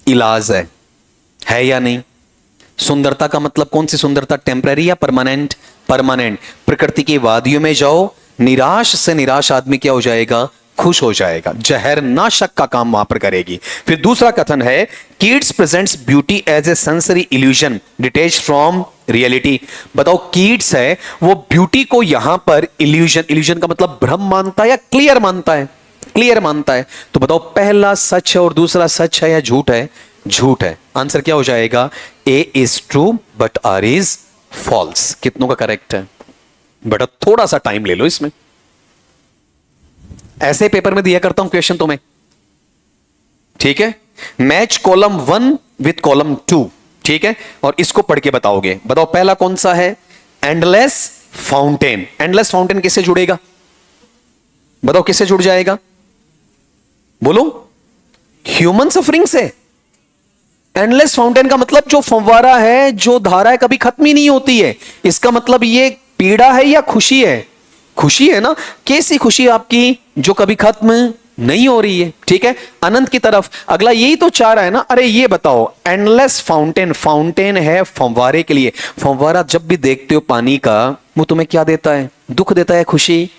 इलाज है या नहीं? सुंदरता का मतलब कौन सी सुंदरता, टेम्पररी या परमानेंट? परमानेंट। प्रकृति की वादियों में जाओ, निराश से निराश आदमी क्या हो जाएगा? खुश हो जाएगा। जहर नाशक का काम वहां पर करेगी। फिर दूसरा कथन है, Keats presents beauty as a sensory illusion detached from reality. बताओ, कीट्स है वो ब्यूटी को यहां पर इल्यूजन, इल्यूजन का मतलब भ्रम मानता है या क्लियर मानता है? क्लियर मानता है। तो बताओ, पहला सच है और दूसरा सच है या झूठ है? झूठ है। आंसर क्या हो जाएगा? A is true but R is false. कितनों का करेक्ट है? बेटा थोड़ा सा टाइम ले लो इसमें, ऐसे पेपर में दिया करता हूं क्वेश्चन तुम्हें, ठीक है। मैच कॉलम 1 विथ कॉलम 2, ठीक है, और इसको पढ़ के बताओगे। बताओ पहला कौन सा है? Endless fountain. एंडलेस फाउंटेन किससे जुड़ेगा? बताओ किससे जुड़ जाएगा? बोलो। ह्यूमन सफरिंग से। एंडलेस फाउंटेन का मतलब जो फंवारा है, जो धारा है, कभी खत्म ही नहीं होती है। इसका मतलब ये पीड़ा है या खुशी है? खुशी है ना। कैसी खुशी आपकी? जो कभी खत्म नहीं हो रही है, ठीक है, अनंत की तरफ। अगला यही तो चाह रहा है ना। अरे ये बताओ, एंडलेस फाउंटेन, फाउंटेन है फंवारे के लिए। फंवारा जब भी देखते हो पानी का, वो तुम्हें क्या देता है? दुख देता है, खुशी?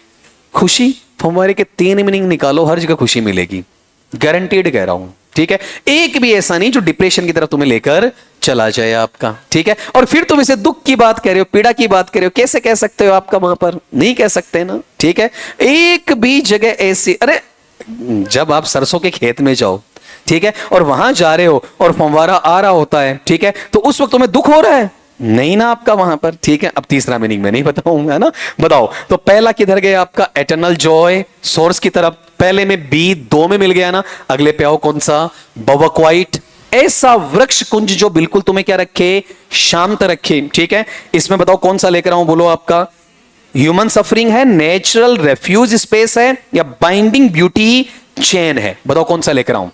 खुशी। फंवारे के 3 मीनिंग निकालो, हर जगह खुशी मिलेगी, गारंटीड कह रहा हूं, ठीक है। एक भी ऐसा नहीं जो डिप्रेशन की तरफ तुम्हें लेकर चला जाए आपका, ठीक है। और फिर तुम इसे दुख की बात कर रहे हो, पीड़ा की बात कर रहे हो, कैसे कह सकते हो? आपका वहां पर नहीं कह सकते ना, ठीक है। एक भी जगह ऐसी, अरे जब आप सरसों के खेत में जाओ, ठीक है, और वहां जा रहे हो और फंवारा आ रहा होता है, ठीक है, तो उस वक्त तुम्हें दुख हो रहा है? नहीं ना आपका वहां पर, ठीक है। अब तीसरा मीनिंग मैं नहीं बताऊंगा ना। बताओ, तो पहला किधर गया आपका? एटर्नल जॉय, सोर्स की तरफ। पहले में बी, 2 में मिल गया ना। अगले पे आओ, कौन सा? बवक्वाइट। ऐसा वृक्ष कुंज जो बिल्कुल तुम्हें क्या रखे? शांत रखे, ठीक है। इसमें बताओ कौन सा लेकर आऊं? बोलो आपका ह्यूमन सफरिंग है, नेचुरल रेफ्यूज स्पेस है, या बाइंडिंग ब्यूटी चेन है? बताओ कौन सा लेकर आऊं?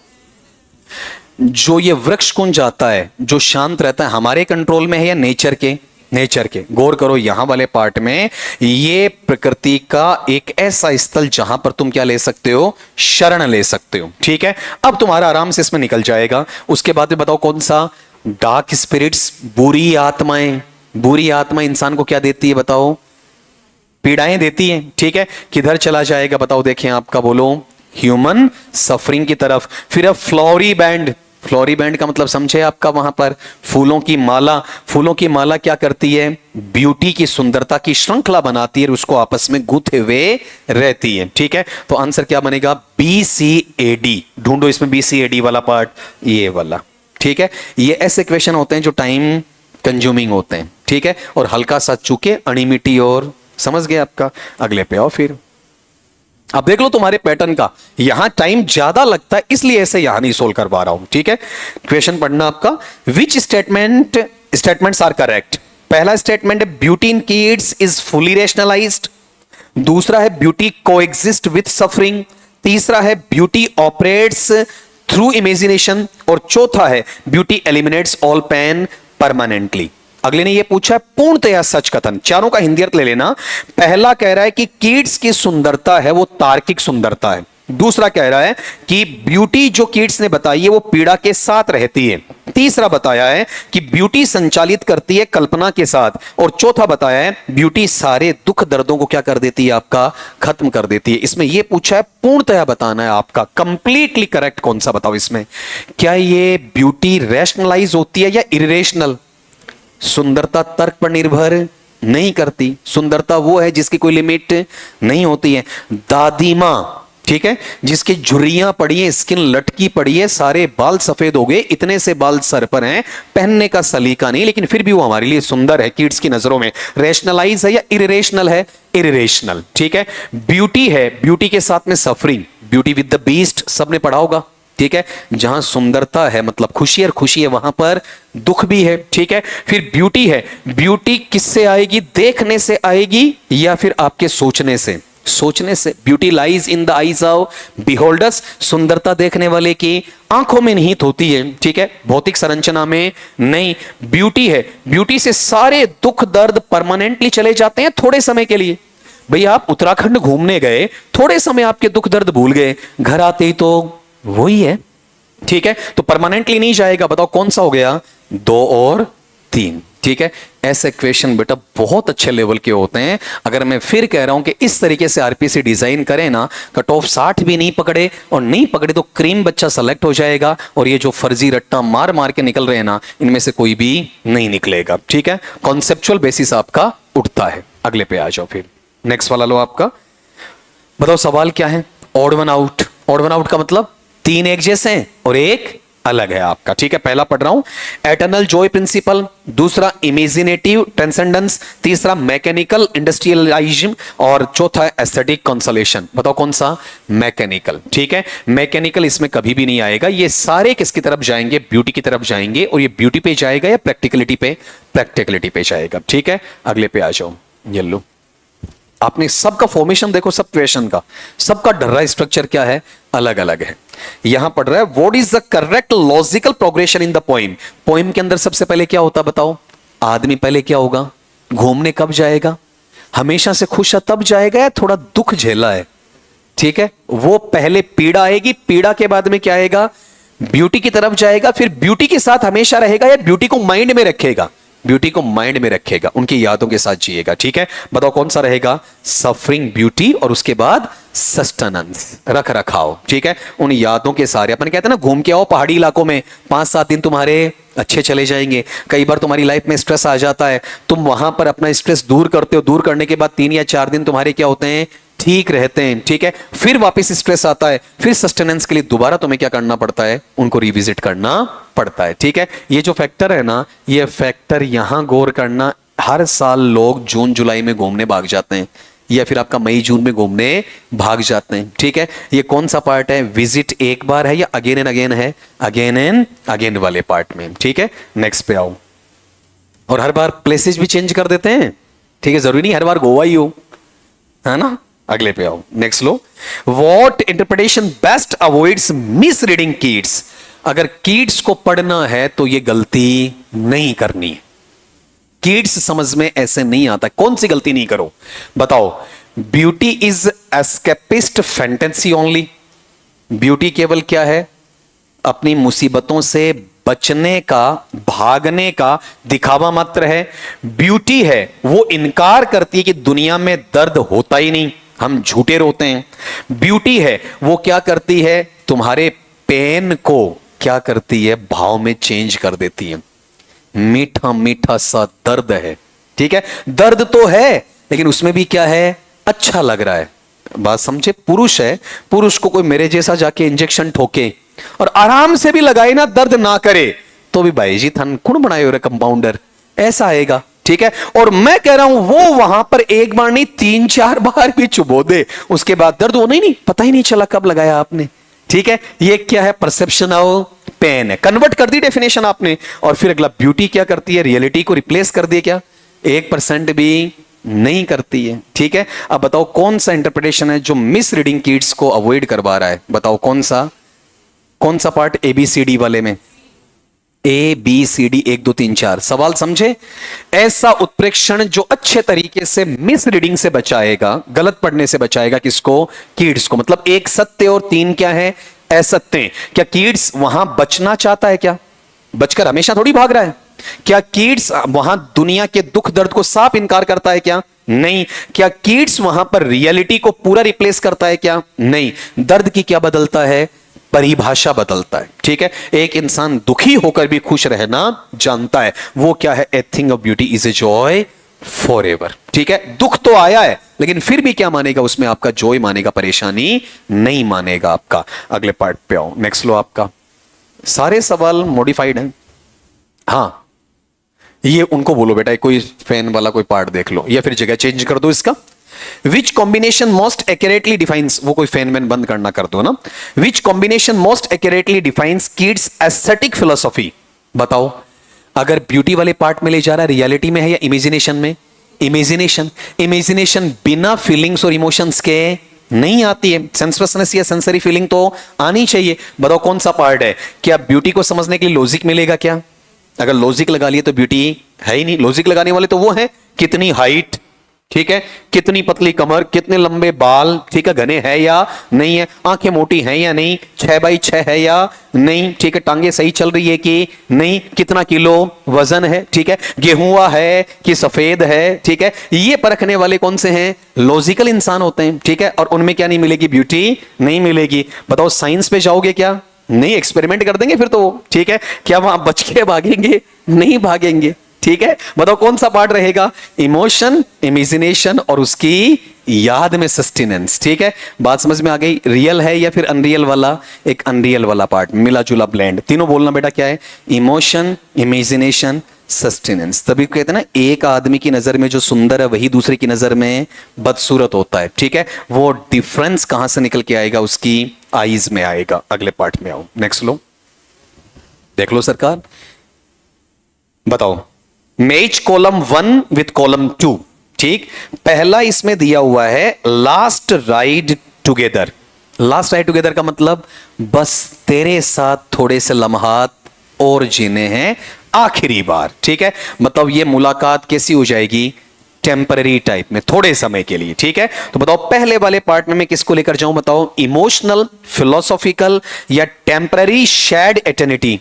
जो ये वृक्ष कुंज आता है, जो शांत रहता है, हमारे कंट्रोल में है या नेचर के? नेचर के। गौर करो यहां वाले पार्ट में, ये प्रकृति का एक ऐसा स्थल जहां पर तुम क्या ले सकते हो? शरण ले सकते हो, ठीक है। अब तुम्हारा आराम से इसमें निकल जाएगा। उसके बाद में बताओ कौन सा? डार्क स्पिरिट्स, बुरी आत्माएं। बुरी आत्मा इंसान को क्या देती है? बताओ, पीड़ाएं देती है, ठीक है। किधर चला जाएगा? बताओ, देखें आपका, बोलो, ह्यूमन सफरिंग की तरफ। फिर अब फ्लोरी बैंड। फ्लोरी बैंड का मतलब समझे आपका? वहां पर फूलों की माला। फूलों की माला क्या करती है? ब्यूटी की, सुंदरता की श्रृंखला बनाती है, उसको आपस में गूंथे हुए रहती है, ठीक है। तो आंसर क्या बनेगा? BCAD। ढूंढो इसमें BCAD वाला पार्ट, ये वाला, ठीक है। ये ऐसे क्वेश्चन होते हैं जो टाइम कंज्यूमिंग होते हैं, ठीक है, और हल्का सा चूके अणिमिटी और, समझ गए आपका। अगले पे आओ फिर। अब देख लो तुम्हारे पैटर्न का, यहां टाइम ज्यादा लगता है इसलिए ऐसे यहां नहीं सोल्व करवा रहा हूं, ठीक है। क्वेश्चन पढ़ना आपका, विच स्टेटमेंट्स आर करेक्ट? पहला स्टेटमेंट है beauty in kids is fully rationalized. दूसरा है ब्यूटी कोएग्जिस्ट विथ सफरिंग। तीसरा है ब्यूटी ऑपरेट्स थ्रू इमेजिनेशन। और चौथा है beauty eliminates all pain permanently. अगले ने ये पूछा है पूर्णतया सच कथन। चारों का हिंदी अर्थ ले लेना। पहला कह रहा है कि किड्स की सुंदरता है वो तार्किक सुंदरता है। दूसरा कह रहा है कि ब्यूटी जो किड्स ने बताई है वो पीड़ा के साथ रहती है। तीसरा बताया है कि ब्यूटी संचालित करती है कल्पना के साथ। और चौथा बताया है ब्यूटी सारे दुख दर्दों को क्या कर देती है? आपका खत्म कर देती है। इसमें यह पूछा है पूर्णतया बताना है आपका, कंप्लीटली करेक्ट कौन सा बताओ इसमें? क्या ये ब्यूटी रैशनलाइज होती है या इरेशनल? सुंदरता तर्क पर निर्भर नहीं करती। सुंदरता वो है जिसकी कोई लिमिट नहीं होती है। दादी मां, ठीक है, जिसकी झुर्रियां पड़ी है, स्किन लटकी पड़ी है, सारे बाल सफेद हो गए, इतने से बाल सर पर हैं, पहनने का सलीका नहीं, लेकिन फिर भी वो हमारे लिए सुंदर है किड्स की नजरों में। रैशनलाइज है या इरेशनल है? इरेशनल, ठीक है। ब्यूटी है, ब्यूटी के साथ में suffering, beauty with the beast, सबने पढ़ा होगा, ठीक है। जहां सुंदरता है मतलब खुशी, और खुशी है वहां पर दुख भी है, ठीक है। फिर ब्यूटी है, ब्यूटी किससे आएगी? देखने से आएगी या फिर आपके सोचने से? सोचने से। Beauty lies in the eyes of beholders, सुंदरता देखने वाले की आंखों में निहित होती है, ठीक है, भौतिक संरचना में नहीं। ब्यूटी है, ब्यूटी से सारे दुख दर्द परमानेंटली चले जाते हैं थोड़े समय के लिए। भैया आप उत्तराखंड घूमने गए, थोड़े समय आपके दुख दर्द भूल गए, घर आते ही तो वही है, ठीक है, तो परमानेंटली नहीं जाएगा। बताओ कौन सा हो गया, 2 और 3, ठीक है। ऐसे क्वेश्चन बेटा बहुत अच्छे लेवल के होते हैं। अगर मैं फिर कह रहा हूं कि इस तरीके से आरपीसी डिजाइन करें ना, कट ऑफ 60 भी नहीं पकड़े और नहीं पकड़े तो क्रीम बच्चा सेलेक्ट हो जाएगा, और ये जो फर्जी रट्टा मार मार के निकल रहे हैं ना, इनमें से कोई भी नहीं निकलेगा, ठीक है। कॉन्सेप्चुअल बेसिस आपका उठता है। अगले पे आ जाओ, फिर नेक्स्ट वाला लो आपका। बताओ सवाल क्या है, odd one out. Odd one out का मतलब 3 एक जैसे हैं और एक अलग है आपका, ठीक है। पहला पढ़ रहा हूं, एटर्नल जॉय प्रिंसिपल, दूसरा इमेजिनेटिव ट्रांसेंडेंस, तीसरा मैकेनिकल इंडस्ट्रियलाइजेशन, और चौथा है एस्थेटिक कंसोलेशन। बताओ कौन सा, मैकेनिकल, ठीक है। मैकेनिकल इसमें कभी भी नहीं आएगा। ये सारे किसकी तरफ जाएंगे, ब्यूटी की तरफ जाएंगे, और ये ब्यूटी पे जाएगा या प्रैक्टिकलिटी पे, प्रैक्टिकलिटी पे जाएगा, ठीक है। अगले पे आ जाओ, ये लो। आपने सबका फॉर्मेशन देखो, सब क्वेश्चन का, सबका ढर्रा स्ट्रक्चर क्या है, अलग अलग है। यहां पढ़ रहा है, what is the correct logical progression in the poem. Poem के अंदर सबसे पहले क्या होता बताओ, आदमी पहले क्या होगा, घूमने कब जाएगा, हमेशा से खुश है तब जाएगा या थोड़ा दुख झेला है, ठीक है। वो पहले पीड़ा आएगी, पीड़ा के बाद में क्या आएगा, ब्यूटी की तरफ जाएगा, फिर ब्यूटी के साथ हमेशा रहेगा या ब्यूटी को माइंड में रखेगा, ब्यूटी को माइंड में रखेगा, उनकी यादों के साथ जिएगा, ठीक है। बताओ कौन सा रहेगा, सफरिंग ब्यूटी, और उसके बाद सस्टेनेंस, रख रखाव, ठीक है। उन यादों के सारे, अपन कहते हैं ना, घूम के आओ पहाड़ी इलाकों में, 5-7 दिन तुम्हारे अच्छे चले जाएंगे। कई बार तुम्हारी लाइफ में स्ट्रेस आ जाता है, तुम वहां पर अपना स्ट्रेस दूर करते हो, दूर करने के बाद 3 या 4 दिन तुम्हारे क्या होते हैं, ठीक रहते हैं, ठीक है। फिर वापस स्ट्रेस आता है, फिर सस्टेनेंस के लिए दोबारा तुम्हें क्या करना पड़ता है, उनको रिविजिट करना पड़ता है, ठीक है। ये जो फैक्टर है ना, ये फैक्टर यहां गौर करना, हर साल लोग जून जुलाई में घूमने भाग जाते हैं, या फिर आपका मई जून में घूमने भाग जाते हैं, ठीक है। ये कौन सा पार्ट है, विजिट एक बार है या अगेन एंड अगेन है, अगेन एंड अगेन वाले पार्ट में, ठीक है। नेक्स्ट पे आओ। और हर बार प्लेसेस भी चेंज कर देते हैं, ठीक है, जरूरी नहीं हर बार गोवा ही हो, है ना। अगले पे आओ, next low. What interpretation best avoids miss reading kids. अगर किड्स को पढ़ना है तो ये गलती नहीं करनी है, किड्स समझ में ऐसे नहीं आता। कौन सी गलती नहीं करो बताओ, beauty is escapist fantasy only. Beauty केवल क्या है, अपनी मुसीबतों से बचने का, भागने का दिखावा मात्र है। ब्यूटी है वो इनकार करती है कि दुनिया में दर्द होता ही नहीं, हम झूठे रोते हैं। ब्यूटी है वो क्या करती है, तुम्हारे पेन को क्या करती है, भाव में चेंज कर देती है। मीठा मीठा सा दर्द है, ठीक है, दर्द तो है लेकिन उसमें भी क्या है, अच्छा लग रहा है। बात समझे, पुरुष है, पुरुष को कोई मेरे जैसा जाके इंजेक्शन ठोके और आराम से भी लगाए ना, दर्द ना करे, तो भी भाई जी थन कौन बनाए हो रहे कंपाउंडर, ऐसा आएगा, ठीक है। और मैं कह रहा हूं वो वहां पर एक बार नहीं 3-4 बार भी चुबो दे, उसके बाद दर्द होना ही नहीं, पता ही नहीं चला कब लगाया आपने, ठीक है। ये क्या है, परसेप्शन ऑफ पेन है, कन्वर्ट कर दी डेफिनेशन आपने। और फिर अगला, ब्यूटी क्या करती है, रियलिटी को रिप्लेस कर दिए क्या, 1% भी नहीं करती है, ठीक है। अब बताओ कौन सा इंटरप्रिटेशन है जो मिस रीडिंग किड्स को अवॉइड करवा रहा है, बताओ कौन सा पार्ट, ABCD वाले में, ABCD 1 2 3 4। सवाल समझे, ऐसा उत्प्रेक्षण जो अच्छे तरीके से मिस रीडिंग से बचाएगा, गलत पढ़ने से बचाएगा, किसको, किड्स को। मतलब 1 सत्य और 3 क्या है, असत्य। क्या किड्स वहां बचना चाहता है, क्या बचकर हमेशा थोड़ी भाग रहा है, क्या किड्स वहां दुनिया के दुख दर्द को साफ इनकार करता है, क्या नहीं। क्या किड्स वहां पर रियलिटी को पूरा रिप्लेस करता है, क्या नहीं। दर्द की क्या बदलता है, परिभाषा बदलता है, ठीक है। एक इंसान दुखी होकर भी खुश रहना जानता है, वो क्या है, a thing of beauty is a joy for ever, ठीक है। दुख तो आया है लेकिन फिर भी क्या मानेगा, उसमें आपका जॉय मानेगा, परेशानी नहीं मानेगा आपका। अगले पार्ट पे आओ, नेक्स्ट लो आपका। सारे सवाल मॉडिफाइड हैं, हाँ। ये उनको बोलो बेटा कोई फैन वाला कोई पार्ट देख लो या फिर जगह चेंज कर दो इसका। Which combination most accurately defines, वो कोई फैन मैन बंद करना कर दो ना। Which combination most accurately defines kids aesthetic philosophy. बताओ अगर ब्यूटी वाले पार्ट में ले जा रहा है, रियलिटी में है या इमेजिनेशन में, इमेजिनेशन। इमेजिनेशन बिना फीलिंग्स और इमोशंस के नहीं आती है। सेंसुअसनेस या सेंसरी फीलिंग तो आनी चाहिए। बताओ कौन सा पार्ट है? क्या ब्यूटी को समझने के लिए लॉजिक मिलेगा क्या? अगर लॉजिक लगा लिए तो ब्यूटी है ही नहीं। लॉजिक लगाने वाले तो वो है कितनी हाइट, ठीक है, कितनी पतली कमर, कितने लंबे बाल, ठीक है, घने हैं या नहीं है, आंखें मोटी हैं या नहीं, 6x6 है या नहीं, ठीक है, टांगे सही चल रही है कि नहीं, कितना किलो वजन है, ठीक है, गेहुआ है कि सफेद है, ठीक है, ये परखने वाले कौन से हैं? लॉजिकल इंसान होते हैं, ठीक है, और उनमें क्या नहीं मिलेगी? ब्यूटी नहीं मिलेगी। बताओ साइंस पे जाओगे क्या? नहीं, एक्सपेरिमेंट कर देंगे फिर तो, ठीक है, क्या वहां बच के भागेंगे? नहीं भागेंगे, ठीक है। बताओ कौन सा पार्ट रहेगा? इमोशन, इमेजिनेशन और उसकी याद में सस्टेनेंस, ठीक है। बात समझ में आ गई? रियल है या फिर अनरियल वाला? एक अनरियल वाला पार्ट, मिला जुला ब्लेंड। तीनों बोलना बेटा क्या है? Emotion, imagination, sustenance. तभी कहते हैं ना, एक आदमी की नजर में जो सुंदर है वही दूसरे की नजर में बदसूरत होता है, ठीक है। वो डिफरेंस कहां से निकल के आएगा? उसकी आईज में आएगा। अगले पार्ट में आओ, नेक्स्ट लो, देख लो सरकार। बताओ मैच कॉलम 1 विथ कॉलम 2, ठीक। पहला इसमें दिया हुआ है last ride together. Last ride together का मतलब बस तेरे साथ थोड़े से लम्हात और जीने हैं आखिरी बार, ठीक है। मतलब ये मुलाकात कैसी हो जाएगी? टेम्पररी टाइप में, थोड़े समय के लिए, ठीक है। तो बताओ पहले वाले पार्ट में मैं किसको लेकर जाऊं? बताओ इमोशनल, फिलोसॉफिकल या टेम्पररी शेयर्ड एटर्निटी?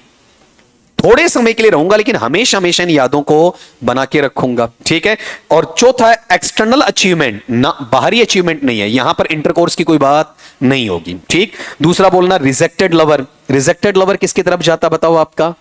थोड़े समय के लिए रहूंगा लेकिन हमेशा हमेशा इन यादों को बना के रखूंगा, ठीक है। और चौथा है एक्सटर्नल अचीवमेंट, ना बाहरी अचीवमेंट नहीं है, यहां पर इंटरकोर्स की कोई बात नहीं होगी, ठीक। दूसरा बोलना रिजेक्टेड लवर। रिजेक्टेड लवर किसकी तरफ जाता? बताओ आपका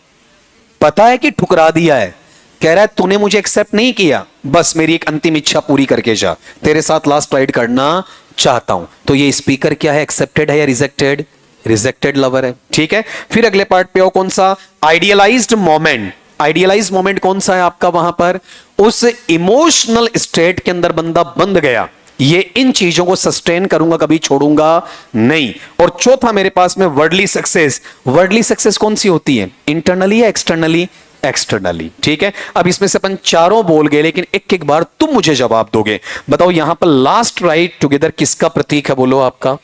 पता है कि ठुकरा दिया है, कह रहा है तूने मुझे एक्सेप्ट नहीं किया, बस मेरी एक अंतिम इच्छा पूरी करके जा, तेरे साथ लास्ट राइड करना चाहता हूं। तो ये स्पीकर क्या है? एक्सेप्टेड है या रिजेक्टेड? रिजेक्टेड लवर है, ठीक है। फिर अगले पार्ट पे आओ, कौन सा? Idealised moment. आइडियलाइज्ड मोमेंट कौन सा है आपका? वहां पर उस इमोशनल स्टेट के अंदर बंदा बंध गया, ये इन चीजों को सस्टेन करूंगा, कभी छोड़ूंगा नहीं। और चौथा मेरे पास में वर्डली सक्सेस। वर्डली सक्सेस कौन सी होती है? इंटरनली या एक्सटर्नली? एक्सटर्नली, ठीक है। अब इसमें से अपन चारों बोल गए लेकिन एक एक बार तुम मुझे जवाब दोगे। बताओ यहां पर लास्ट राइड टुगेदर किसका प्रतीक है? बोलो आपका।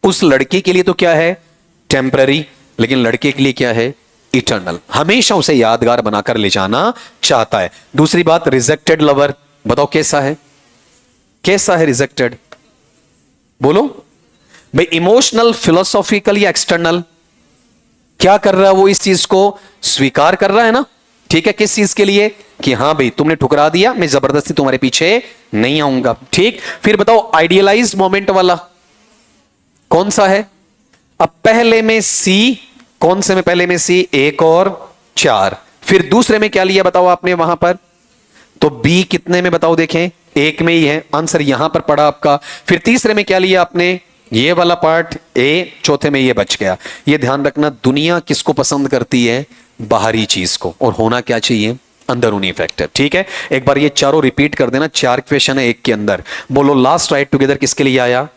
उस लड़की के लिए तो क्या है? टेम्पररी, लेकिन लड़के के लिए क्या है? इटर्नल। हमेशा उसे यादगार बनाकर ले जाना चाहता है। दूसरी बात रिजेक्टेड लवर, बताओ कैसा है? कैसा है रिजेक्टेड? बोलो भाई, इमोशनल, फिलोसॉफिकल या एक्सटर्नल? क्या कर रहा है वो? इस चीज को स्वीकार कर रहा है ना, ठीक है। किस चीज के लिए? कि हां भाई तुमने ठुकरा दिया, मैं जबरदस्ती तुम्हारे पीछे नहीं आऊंगा, ठीक। फिर बताओ आइडियलाइज्ड मोमेंट वाला कौन सा है? अब पहले में सी, कौन से में पहले में सी? 1 और 4। फिर दूसरे में क्या लिया बताओ आपने वहां पर? तो बी कितने में बताओ? देखें 1 में ही है, आंसर यहां पर पड़ा आपका। फिर तीसरे में क्या लिया आपने? ये वाला पार्ट ए, चौथे में ये बच गया। ये ध्यान रखना, दुनिया किसको पसंद करती है? बाहरी चीज को, और होना क्या चाहिए? अंदरूनी फैक्टर, ठीक है। एक बार ये चारों रिपीट कर देना, 4 क्वेश्चन है एक के अंदर। बोलो लास्ट राइड टुगेदर किसके लिए आया?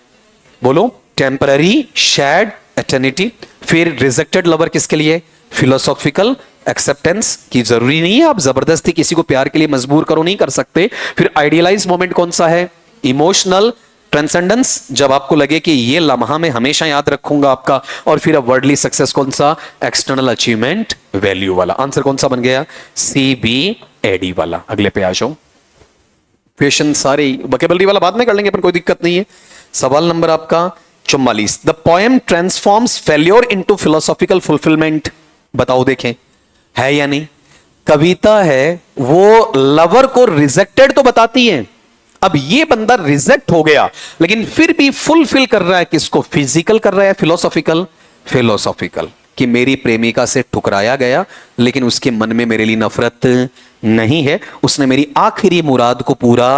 बोलो टेम्पररी शेयर्ड एटर्निटी। फिर रिजेक्टेड लवर किसके लिए? फिलोसॉफिकल एक्सेप्टेंस की जरूरी नहीं है, आप जबरदस्ती किसी को प्यार के लिए मजबूर करो, नहीं कर सकते। फिर आइडियलाइज मोमेंट कौन सा है? इमोशनल ट्रांसेंडेंस, जब आपको लगे कि ये लम्हा मैं हमेशा याद रखूंगा आपका। और फिर अब वर्डली सक्सेस कौन सा? एक्सटर्नल अचीवमेंट वैल्यू वाला। आंसर कौन सा बन गया? सी बी ए डी वाला। अगले पे आ जाओ। क्वेश्चन सारे वोकैबुलरी वाला बाद में कर लेंगे, पर कोई दिक्कत नहीं है। सवाल नंबर आपका 44। The poem transforms failure into philosophical fulfilment. बताओ देखें है या नहीं? कविता है वो लवर को रिजेक्टेड तो बताती है, अब ये बंदा रिजेक्ट हो गया लेकिन फिर भी फुलफिल कर रहा है किसको? फिजिकल कर रहा है, फिलोसॉफिकल? फिलोसॉफिकल, कि मेरी प्रेमिका से ठुकराया गया लेकिन उसके मन में मेरे लिए नफरत नहीं है, उसने मेरी आखिरी मुराद को पूरा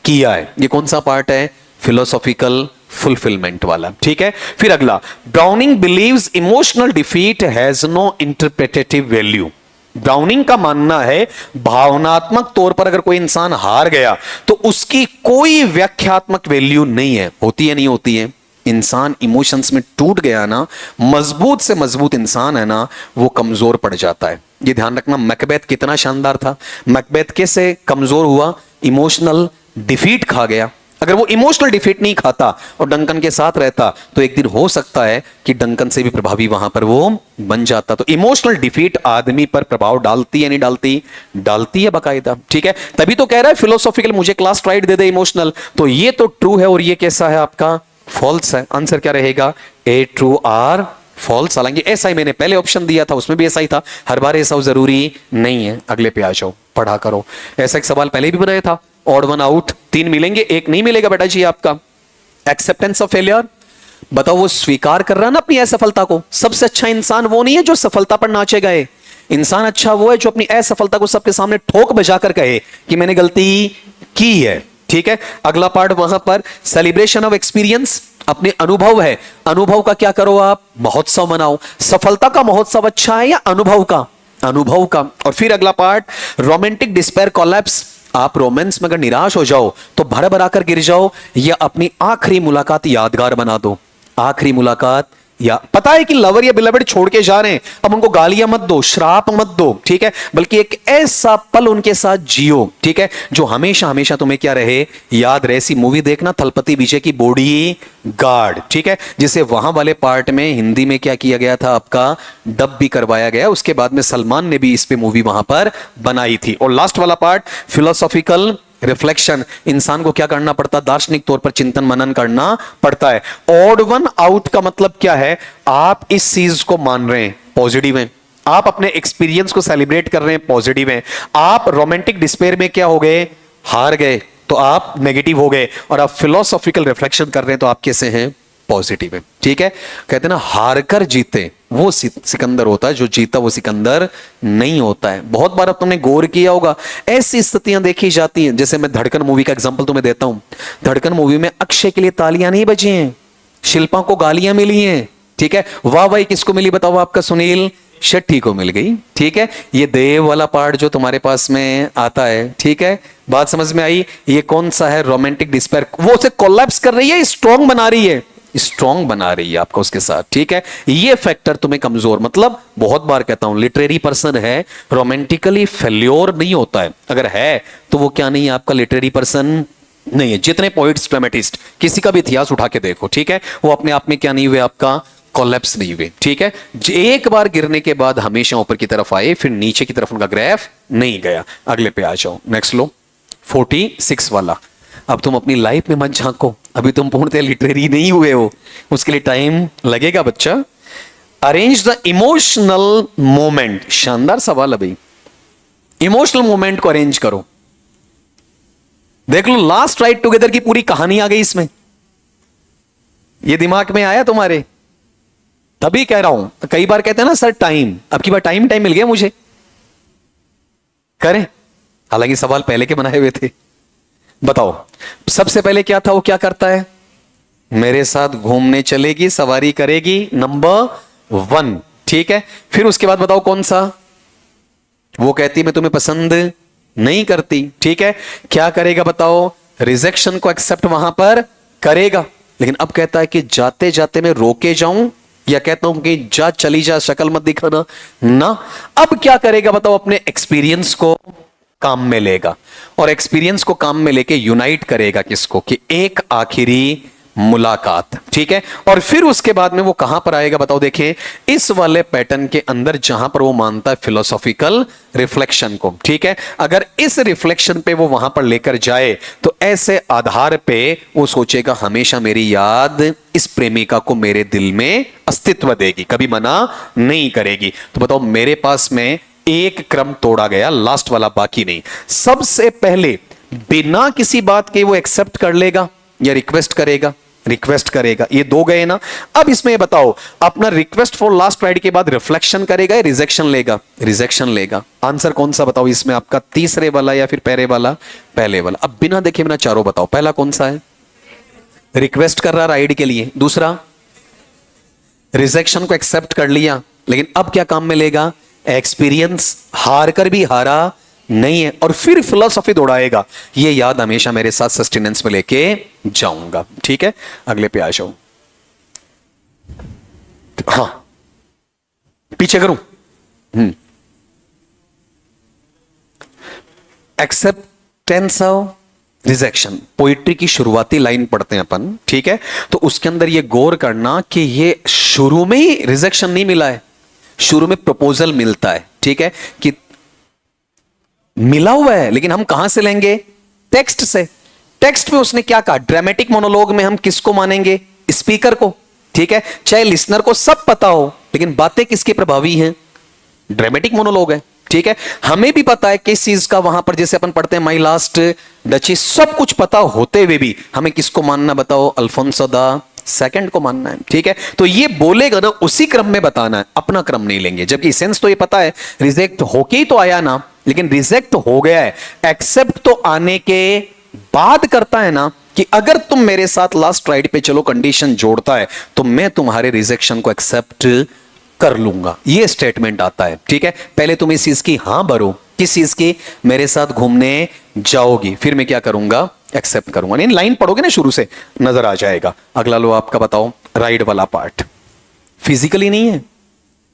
किया है। ये कौन सा पार्ट है? फिलोसॉफिकल फुलफिलमेंट वाला, ठीक है। फिर अगला, Browning believes emotional defeat has no interpretative value. Browning का मानना है भावनात्मक तौर पर अगर कोई इंसान हार गया तो उसकी कोई व्याख्यात्मक वैल्यू नहीं है। होती है नहीं होती है? इंसान इमोशंस में टूट गया ना, मजबूत से मजबूत इंसान है ना, वो कमजोर पड़ जाता है। ये ध्यान रखना। मैकबेथ कितना शानदार था। मैकबेथ कैसे कमजोर हुआ? इमोशनल डिफीट खा गया। अगर वो इमोशनल डिफीट नहीं खाता और डंकन के साथ रहता तो एक दिन हो सकता है कि डंकन से भी प्रभावी वहां पर वो बन जाता। तो इमोशनल डिफीट आदमी पर प्रभाव डालती है नहीं डालती? डालती है बाकायदा। ठीक है, तभी तो कह रहा है फिलोसॉफिकल मुझे class right they they emotional. तो ये तो ट्रू है और ये कैसा है आपका? फॉल्स है। आंसर क्या रहेगा? ए ट्रू आर फॉल्स। हालांकि ऐसा ही मैंने पहले ऑप्शन दिया था, उसमें भी ऐसा ही था। हर बार ऐसा जरूरी नहीं है। अगले पे आ जाओ, पढ़ा करो। ऐसा एक सवाल पहले भी बनाया था, ऑड वन आउट, 3 मिलेंगे, 1 नहीं मिलेगा बेटा जी आपका। एक्सेप्टेंस ऑफ फेलियर, बताओ वो स्वीकार कर रहा है ना अपनी असफलता को। सबसे अच्छा इंसान वो नहीं है जो सफलता पर नाचे गए। इंसान अच्छा वो है जो अपनी असफलता को सबके सामने ठोक बजाकर कहे कि मैंने गलती की है। ठीक है, अगला पार्ट वहां पर सेलिब्रेशन ऑफ एक्सपीरियंस, अपने अनुभव है, अनुभव का क्या करो आप? महोत्सव मनाओ। सफलता का महोत्सव अच्छा है या अनुभव का? अनुभव का। और फिर अगला पार्ट रोमांटिक डिस्पेयर कोलैप्स, आप रोमांस में अगर निराश हो जाओ तो भर भरा कर गिर जाओ या अपनी आखिरी मुलाकात यादगार बना दो। आखिरी मुलाकात, या पता है कि लवर या बिलवेड छोड़ के जा रहे हैं, अब उनको गालियां मत दो, श्राप मत दो, ठीक है, बल्कि एक ऐसा पल उनके साथ जियो, ठीक है, जो हमेशा हमेशा तुम्हें क्या रहे? याद रहे। ऐसी मूवी देखना थलपति विजय की बॉडी गार्ड, ठीक है, जिसे वहां वाले पार्ट में हिंदी में क्या किया गया था आपका? डब भी करवाया गया। उसके बाद में सलमान ने भी इस पे मूवी वहां पर बनाई थी। और लास्ट वाला पार्ट फिलोसॉफिकल रिफ्लेक्शन, इंसान को क्या करना पड़ता? दार्शनिक तौर पर चिंतन मनन करना पड़ता है। ऑड वन आउट का मतलब क्या है? आप इस चीज को मान रहे हैं, पॉजिटिव हैं, आप अपने एक्सपीरियंस को सेलिब्रेट कर रहे हैं, पॉजिटिव हैं। आप रोमांटिक डिस्पेयर में क्या हो गए? हार गए, तो आप नेगेटिव हो गए। और आप फिलोसॉफिकल रिफ्लेक्शन कर रहे हैं तो आप कैसे हैं? पॉजिटिव है। ठीक है, कहते हैं ना हार कर जीते वो सिकंदर होता है, जो जीता वो सिकंदर नहीं होता है। बहुत बार अब तुमने गौर किया होगा, ऐसी स्थितियां देखी जाती हैं। जैसे मैं धड़कन मूवी का एग्जांपल तुम्हें देता हूं। धड़कन मूवी में अक्षय के लिए तालियां नहीं बजी हैं, शिल्पा को गालियां मिली हैं। ठीक है, वाह भाई किसको मिली बताओ? आपका सुनील शेट्टी को मिल गई। ठीक है, ये देव वाला पार्ट जो तुम्हारे पास में आता है, ठीक है, बात समझ में आई? ये कौन सा है? Romantic despair. वो उसे कोलैप्स कर रही है, स्ट्रॉन्ग बना रही है, स्ट्रॉन्ग बना रही है आपको उसके साथ। ठीक है, ये फैक्टर तुम्हें कमजोर, मतलब बहुत बार कहता हूं लिटरेरी पर्सन है, रोमांटिकली फेल्योर नहीं होता है। अगर है तो वो क्या नहीं है? आपका लिटरेरी पर्सन नहीं है। जितने पोइट्स, ड्रामेटिस्ट, किसी का भी इतिहास उठा के देखो, ठीक है, वो अपने आप में क्या नहीं हुए? आपका कोलैप्स नहीं हुए। ठीक है, एक बार गिरने के बाद हमेशा ऊपर की तरफ आए, फिर नीचे की तरफ उनका ग्राफ नहीं गया। अगले पे आ जाओ, नेक्स्ट लो, 46 वाला। अब तुम अपनी लाइफ में मत झांको, अभी तुम पूर्णतः लिटरेरी नहीं हुए हो, उसके लिए टाइम लगेगा बच्चा। अरेंज द इमोशनल मोमेंट, शानदार सवाल है भाई। इमोशनल मोमेंट को अरेंज करो। देख लो, लास्ट राइड टुगेदर की पूरी कहानी आ गई इसमें। ये दिमाग में आया तुम्हारे? तभी कह रहा हूं, कई बार कहते हैं ना सर टाइम, अब की बार टाइम मिल गया मुझे, करें। हालांकि सवाल पहले के बनाए हुए थे। बताओ सबसे पहले क्या था? वो क्या करता है? मेरे साथ घूमने चलेगी, सवारी करेगी, नंबर 1। ठीक है, फिर उसके बाद बताओ कौन सा? वो कहती मैं तुम्हें पसंद नहीं करती। ठीक है, क्या करेगा बताओ? रिजेक्शन को एक्सेप्ट वहां पर करेगा। लेकिन अब कहता है कि जाते जाते मैं रोके जाऊं, या कहता हूं कि जा चली जा, शक्ल मत दिखाना ना। अब क्या करेगा बताओ? अपने एक्सपीरियंस को काम में लेगा, और एक्सपीरियंस को काम में लेके यूनाइट करेगा किसको? कि एक आखिरी मुलाकात। ठीक है, और फिर उसके बाद में वो कहां पर आएगा बताओ? देखें, इस वाले पैटर्न के अंदर जहां पर वो मानता है फिलोसॉफिकल रिफ्लेक्शन को। ठीक है, अगर इस रिफ्लेक्शन पे वो वहां पर लेकर जाए तो ऐसे आधार पे वो सोचेगा हमेशा मेरी याद इस प्रेमिका को मेरे दिल में अस्तित्व देगी, कभी मना नहीं करेगी। तो बताओ मेरे पास में एक क्रम तोड़ा गया, लास्ट वाला बाकी नहीं। सबसे पहले बिना किसी बात के वो एक्सेप्ट कर लेगा या रिक्वेस्ट करेगा? रिक्वेस्ट करेगा। ये 2 गए ना। अब इसमें बताओ, अपना रिक्वेस्ट फॉर लास्ट राइड के बाद रिफ्लेक्शन करेगा या रिजेक्शन लेगा? रिजेक्शन लेगा। आंसर कौन सा बताओ इसमें आपका? तीसरे वाला या फिर पहले वाला? पहले वाला। अब बिना देखे बिना चारों बताओ, पहला कौन सा है? रिक्वेस्ट कर रहा राइड के लिए। दूसरा, रिजेक्शन को एक्सेप्ट कर लिया, लेकिन अब क्या काम में लेगा? एक्सपीरियंस, हार कर भी हारा नहीं है। और फिर फिलोसॉफी दौड़ाएगा, ये याद हमेशा मेरे साथ सस्टेनेंस में लेके जाऊंगा। ठीक है, अगले पे आ जाओ। हाँ, पीछे करूं? Acceptance of rejection, poetry की शुरुआती लाइन पढ़ते हैं अपन, ठीक है, तो उसके अंदर ये गौर करना कि ये शुरू में ही रिजेक्शन नहीं मिला है, शुरू में प्रपोजल मिलता है, ठीक है, कि मिला हुआ है, लेकिन हम कहां से लेंगे? टेक्स्ट से। टेक्स्ट में उसने क्या कहा? ड्रामेटिक मोनोलॉग में हम किसको मानेंगे? स्पीकर को, ठीक है, चाहे लिसनर को सब पता हो, लेकिन बातें किसके प्रभावी हैं? ड्रामेटिक मोनोलॉग है, ठीक है। हमें भी पता है किस चीज का, वहां पर जैसे अपन पढ़ते हैं माई लास्ट डची, सब कुछ पता होते हुए भी हमें किसको मानना बताओ? अल्फोंसो द सेकंड को मानना है, ठीक है। तो ये बोलेगा ना उसी क्रम में बताना है, अपना क्रम नहीं लेंगे, जबकि सेंस तो ये पता है रिजेक्ट होके ही तो आया ना, लेकिन रिजेक्ट हो गया है, एक्सेप्ट तो आने के बाद करता है ना, कि अगर तुम मेरे साथ लास्ट राइड पे चलो, कंडीशन जोड़ता है, तो मैं तुम्हारे रिजेक्शन को एक्सेप्ट कर लूंगा, ये स्टेटमेंट आता है, ठीक है। पहले तुम इस चीज की हां भरो, किस चीज की? मेरे साथ घूमने जाओगी, फिर मैं क्या करूंगा? एक्सेप्ट करूंगा। नहीं, लाइन पढ़ोगे ना शुरू से नजर आ जाएगा। अगला लो आपका बताओ, राइड वाला पार्ट फिजिकली नहीं है,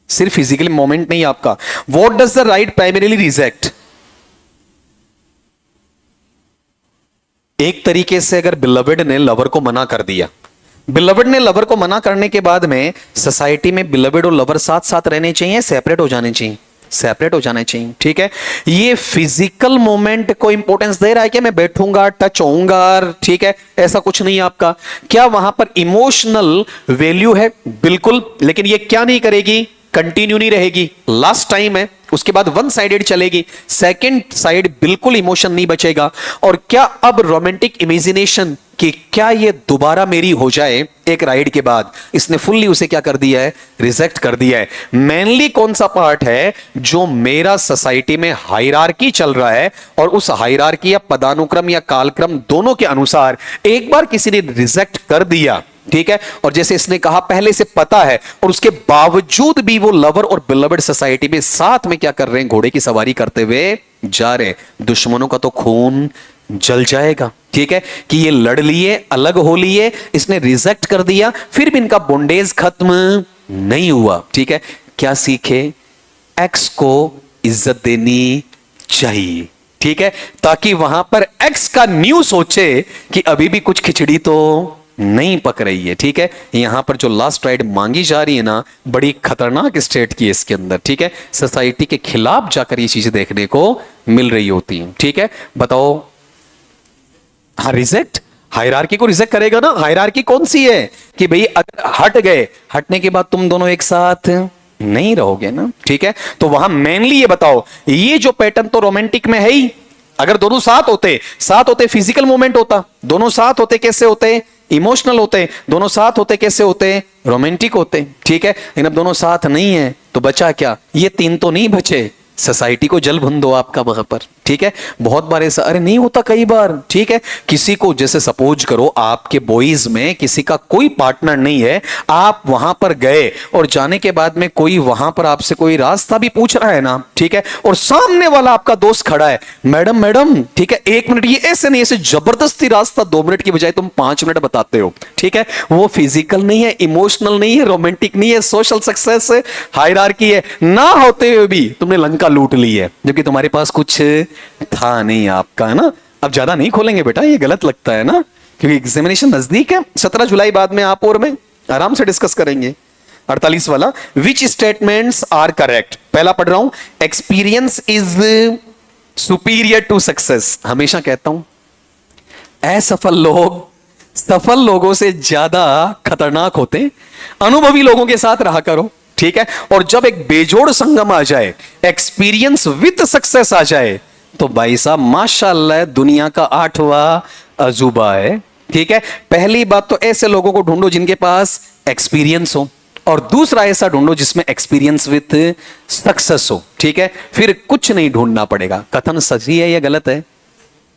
सिर्फ फिजिकली मोमेंट नहीं आपका। What does the ride primarily reject? एक तरीके से अगर बिलवड ने लवर को मना कर दिया, बिलवड ने लवर को मना करने के बाद में सोसाइटी में बिलवड और लवर साथ साथ रहने चाहिए, सेपरेट हो जाने चाहिए? सेपरेट हो जाने चाहिए, ठीक है। ये फिजिकल मोमेंट को इंपॉर्टेंस दे रहा है कि मैं बैठूंगा, टच होऊंगा, ठीक है, ऐसा कुछ नहीं आपका। क्या वहां पर इमोशनल वैल्यू है? बिल्कुल, लेकिन ये क्या नहीं करेगी? कंटिन्यू नहीं रहेगी, लास्ट टाइम है, उसके बाद वन साइडेड चलेगी, सेकंड साइड बिल्कुल इमोशन नहीं बचेगा। और क्या अब रोमांटिक इमेजिनेशन कि क्या ये दोबारा मेरी हो जाए एक राइड के बाद, इसने फुल्ली उसे क्या कर दिया है? रिजेक्ट कर दिया है। मेनली कौन सा पार्ट है जो मेरा सोसाइटी में हायरार्की चल रहा है, और उस हायरार्की या पदानुक्रम या कालक्रम दोनों के अनुसार एक बार किसी ने रिजेक्ट कर दिया, ठीक है, और जैसे इसने कहा पहले से पता है, और उसके बावजूद भी वो लवर और बिलवड सोसाइटी में साथ में क्या कर रहे हैं? घोड़े की सवारी करते हुए जा रहे हैं। दुश्मनों का तो खून जल जाएगा, ठीक है, कि ये लड़ लिए, अलग हो लिए, इसने रिजेक्ट कर दिया, फिर भी इनका बॉन्डेज खत्म नहीं हुआ, ठीक है। क्या सीखे? एक्स को इज्जत देनी चाहिए, ठीक है, ताकि वहां पर एक्स का न्यू सोचे कि अभी भी कुछ खिचड़ी तो नहीं पक रही है, ठीक है। यहां पर जो लास्ट राइड मांगी जा रही है ना, बड़ी खतरनाक स्टेट की है इसके अंदर, ठीक है, सोसाइटी के खिलाफ जाकर ये चीजें देखने को मिल रही होती हैं, ठीक है। बताओ, हाँ, रिजेक्ट, हायरार्की को रिजेक्ट करेगा ना। हायरार्की कौन सी है? कि भाई अगर हट गए, हटने के बाद तुम दोनों एक साथ नहीं रहोगे ना, ठीक है। तो वहां मेनली ये बताओ, ये जो पैटर्न तो रोमांटिक में है ही, अगर दोनों साथ होते फिजिकल मूवमेंट होता, दोनों साथ होते कैसे होते? इमोशनल होते, दोनों साथ होते कैसे होते? रोमांटिक होते, ठीक है। लेकिन अब दोनों साथ नहीं है तो बचा क्या? ये तीन तो नहीं बचे, सोसाइटी को जल भुन दो आपका वहां पर, ठीक है। बहुत बार ऐसा अरे नहीं होता कई बार, ठीक है, किसी को जैसे सपोज करो आपके बॉयज में किसी का कोई पार्टनर नहीं है, आप वहां पर गए और जाने के बाद में कोई वहां पर आपसे कोई रास्ता भी पूछ रहा है ना, ठीक है, और सामने वाला आपका दोस्त खड़ा है, मैडम मैडम, ठीक है, 1 मिनट, ये ऐसे नहीं, ऐसे जबरदस्ती रास्ता 2 मिनट की बजाय तुम 5 मिनट बताते हो, ठीक है। वो फिजिकल नहीं है, इमोशनल नहीं है, रोमांटिक नहीं है, सोशल सक्सेस है, हायरार्की है, ना होते हुए भी तुमने लंका लूट ली है, जबकि तुम्हारे पास कुछ था नहीं आपका, है ना। अब ज्यादा नहीं खोलेंगे बेटा, ये गलत लगता है ना, क्योंकि एग्जामिनेशन नजदीक है। 17 जुलाई बाद में आप और मैं आराम से डिस्कस करेंगे। 48 वाला, विच स्टेटमेंट्स आर करेक्ट? पहला पढ़ रहा हूं, experience is superior to success. हमेशा कहता हूं असफल लोग सफल लोगों से ज्यादा खतरनाक होते, अनुभवी लोगों के साथ रहा करो, ठीक है। और जब एक बेजोड़ संगम आ जाए, एक्सपीरियंस विद सक्सेस आ जाए, तो भाई साहब माशाअल्लाह दुनिया का 8वां अजूबा है, ठीक है। पहली बात तो ऐसे लोगों को ढूंढो जिनके पास एक्सपीरियंस हो, और दूसरा ऐसा ढूंढो जिसमें एक्सपीरियंस विद सक्सेस हो, ठीक है। फिर कुछ नहीं ढूंढना पड़ेगा। कथन सही है या गलत है?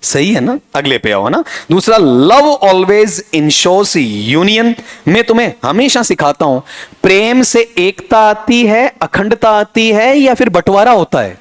सही है ना। अगले पे आओ ना। दूसरा, लव ऑलवेज इंश्योर्स यूनियन। मैं तुम्हें हमेशा सिखाता हूं, प्रेम से एकता आती है, अखंडता आती है, या फिर बंटवारा होता है?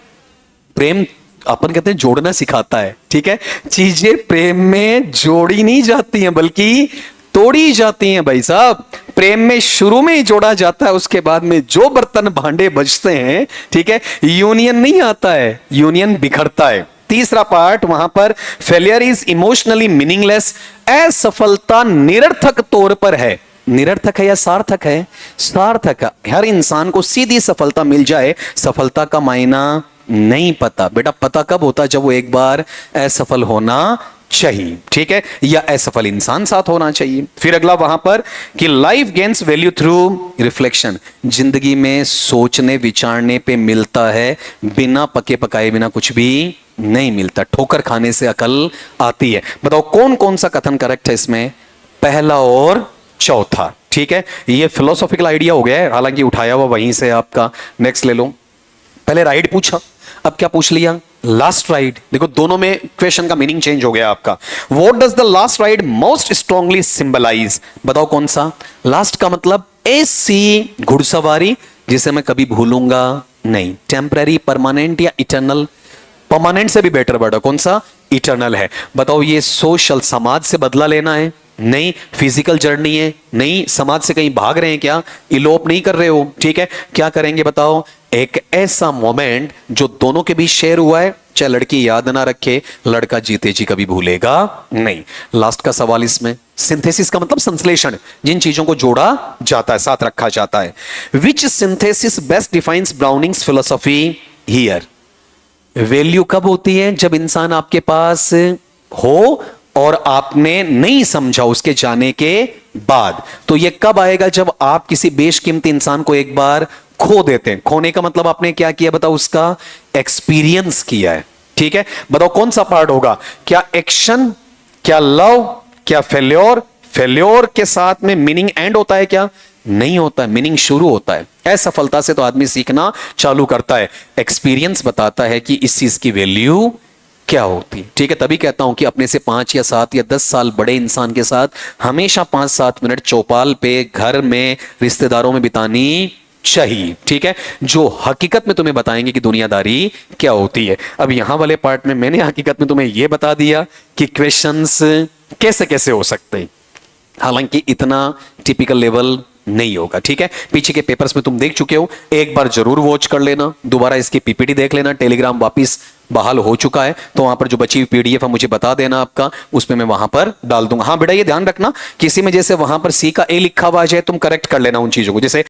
प्रेम अपन कहते हैं जोड़ना सिखाता है, ठीक है। चीजें प्रेम में जोड़ी नहीं जाती हैं बल्कि तोड़ी जाती हैं भाई साहब। प्रेम में शुरू में ही जोड़ा जाता है, उसके बाद में जो बर्तन भांडे बजते हैं, ठीक है, यूनियन नहीं आता है, यूनियन बिखरता है। तीसरा पार्ट वहां पर फेलियर इज इमोशनली मीनिंगलेस, असफलता निरर्थक तौर पर है। निरर्थक है या सार्थक है? सार्थक है। हर इंसान को सीधी सफलता मिल जाए, सफलता का मायना नहीं पता। बेटा पता कब होता? जब वो एक बार असफल होना चाहिए, ठीक है, या असफल इंसान साथ होना चाहिए। फिर अगला वहां पर कि life gains value through reflection, जिंदगी में सोचने विचारने पे मिलता है, बिना पके पकाए बिना कुछ भी नहीं मिलता। ठोकर खाने से अकल आती है। बताओ कौन कौन सा कथन करेक्ट है इसमें? पहला और चौथा, ठीक है। ये फिलोसॉफिकल आइडिया हो गया है, हालांकि उठाया हुआ वहीं से आपका। नेक्स्ट ले लो। पहले राइड पूछा, अब क्या पूछ लिया? Last ride. देखो दोनों में क्वेश्चन का मीनिंग चेंज हो गया आपका। What does the last ride most strongly symbolise? बताओ कौन सा? लास्ट का मतलब ऐसी घुड़सवारी जिसे मैं कभी भूलूंगा नहीं। टेम्पररी, परमानेंट या इटर्नल? परमानेंट से भी बेटर वर्ड है, कौन सा? इटर्नल है। बताओ ये सोशल, समाज से बदला लेना है? नहीं। फिजिकल जर्नी है? नहीं। समाज से कहीं भाग रहे हैं क्या? इलोप नहीं कर रहे हो, ठीक है। क्या करेंगे बताओ? एक ऐसा मोमेंट जो दोनों के बीच शेयर हुआ है, चाहे लड़की याद ना रखे, लड़का जीते जी कभी भूलेगा नहीं। लास्ट का सवाल इसमें सिंथेसिस का मतलब संश्लेषण, जिन चीजों को जोड़ा जाता है, साथ रखा जाता है। Which synthesis best defines Browning's philosophy here? Value कब होती है? जब इंसान आपके पास हो और आपने नहीं समझा उसके जाने के बाद। तो यह कब आएगा? जब आप किसी बेशकीमती इंसान को एक बार खो देते हैं। खोने का मतलब आपने क्या किया? बताओ, उसका एक्सपीरियंस किया है, ठीक है। बताओ कौन सा पार्ट होगा? क्या एक्शन, क्या लव, क्या फेल्योर? फेल्योर के साथ में मीनिंग एंड होता है क्या? नहीं होता है, मीनिंग शुरू होता है। असफलता से तो आदमी सीखना चालू करता है। एक्सपीरियंस बताता है कि इस चीज की वैल्यू क्या होती, ठीक है। तभी कहता हूं कि अपने से 5 या 7 या 10 साल बड़े इंसान के साथ हमेशा 5-7 मिनट चौपाल पे, घर में, रिश्तेदारों में बितानी चाहिए, ठीक है, जो हकीकत में तुम्हें बताएंगे कि दुनियादारी क्या होती है। अब यहां वाले पार्ट में मैंने हकीकत में तुम्हें यह बता दिया कि क्वेश्चंस कैसे कैसे हो सकते हैं, हालांकि इतना टिपिकल लेवल नहीं होगा, ठीक है। पीछे के पेपर्स में तुम देख चुके हो, एक बार जरूर वॉच कर लेना, दोबारा इसकी पीपीटी देख लेना। टेलीग्राम वापिस बहाल हो चुका है, तो वहां पर जो बची हुई पीडीएफ है मुझे बता देना आपका, उसमें मैं वहां पर डाल दूंगा। हाँ बेटा ये ध्यान रखना, किसी में जैसे वहां पर सी का ए लिखा हुआ है, तुम करेक्ट कर लेना उन चीजों को, जैसे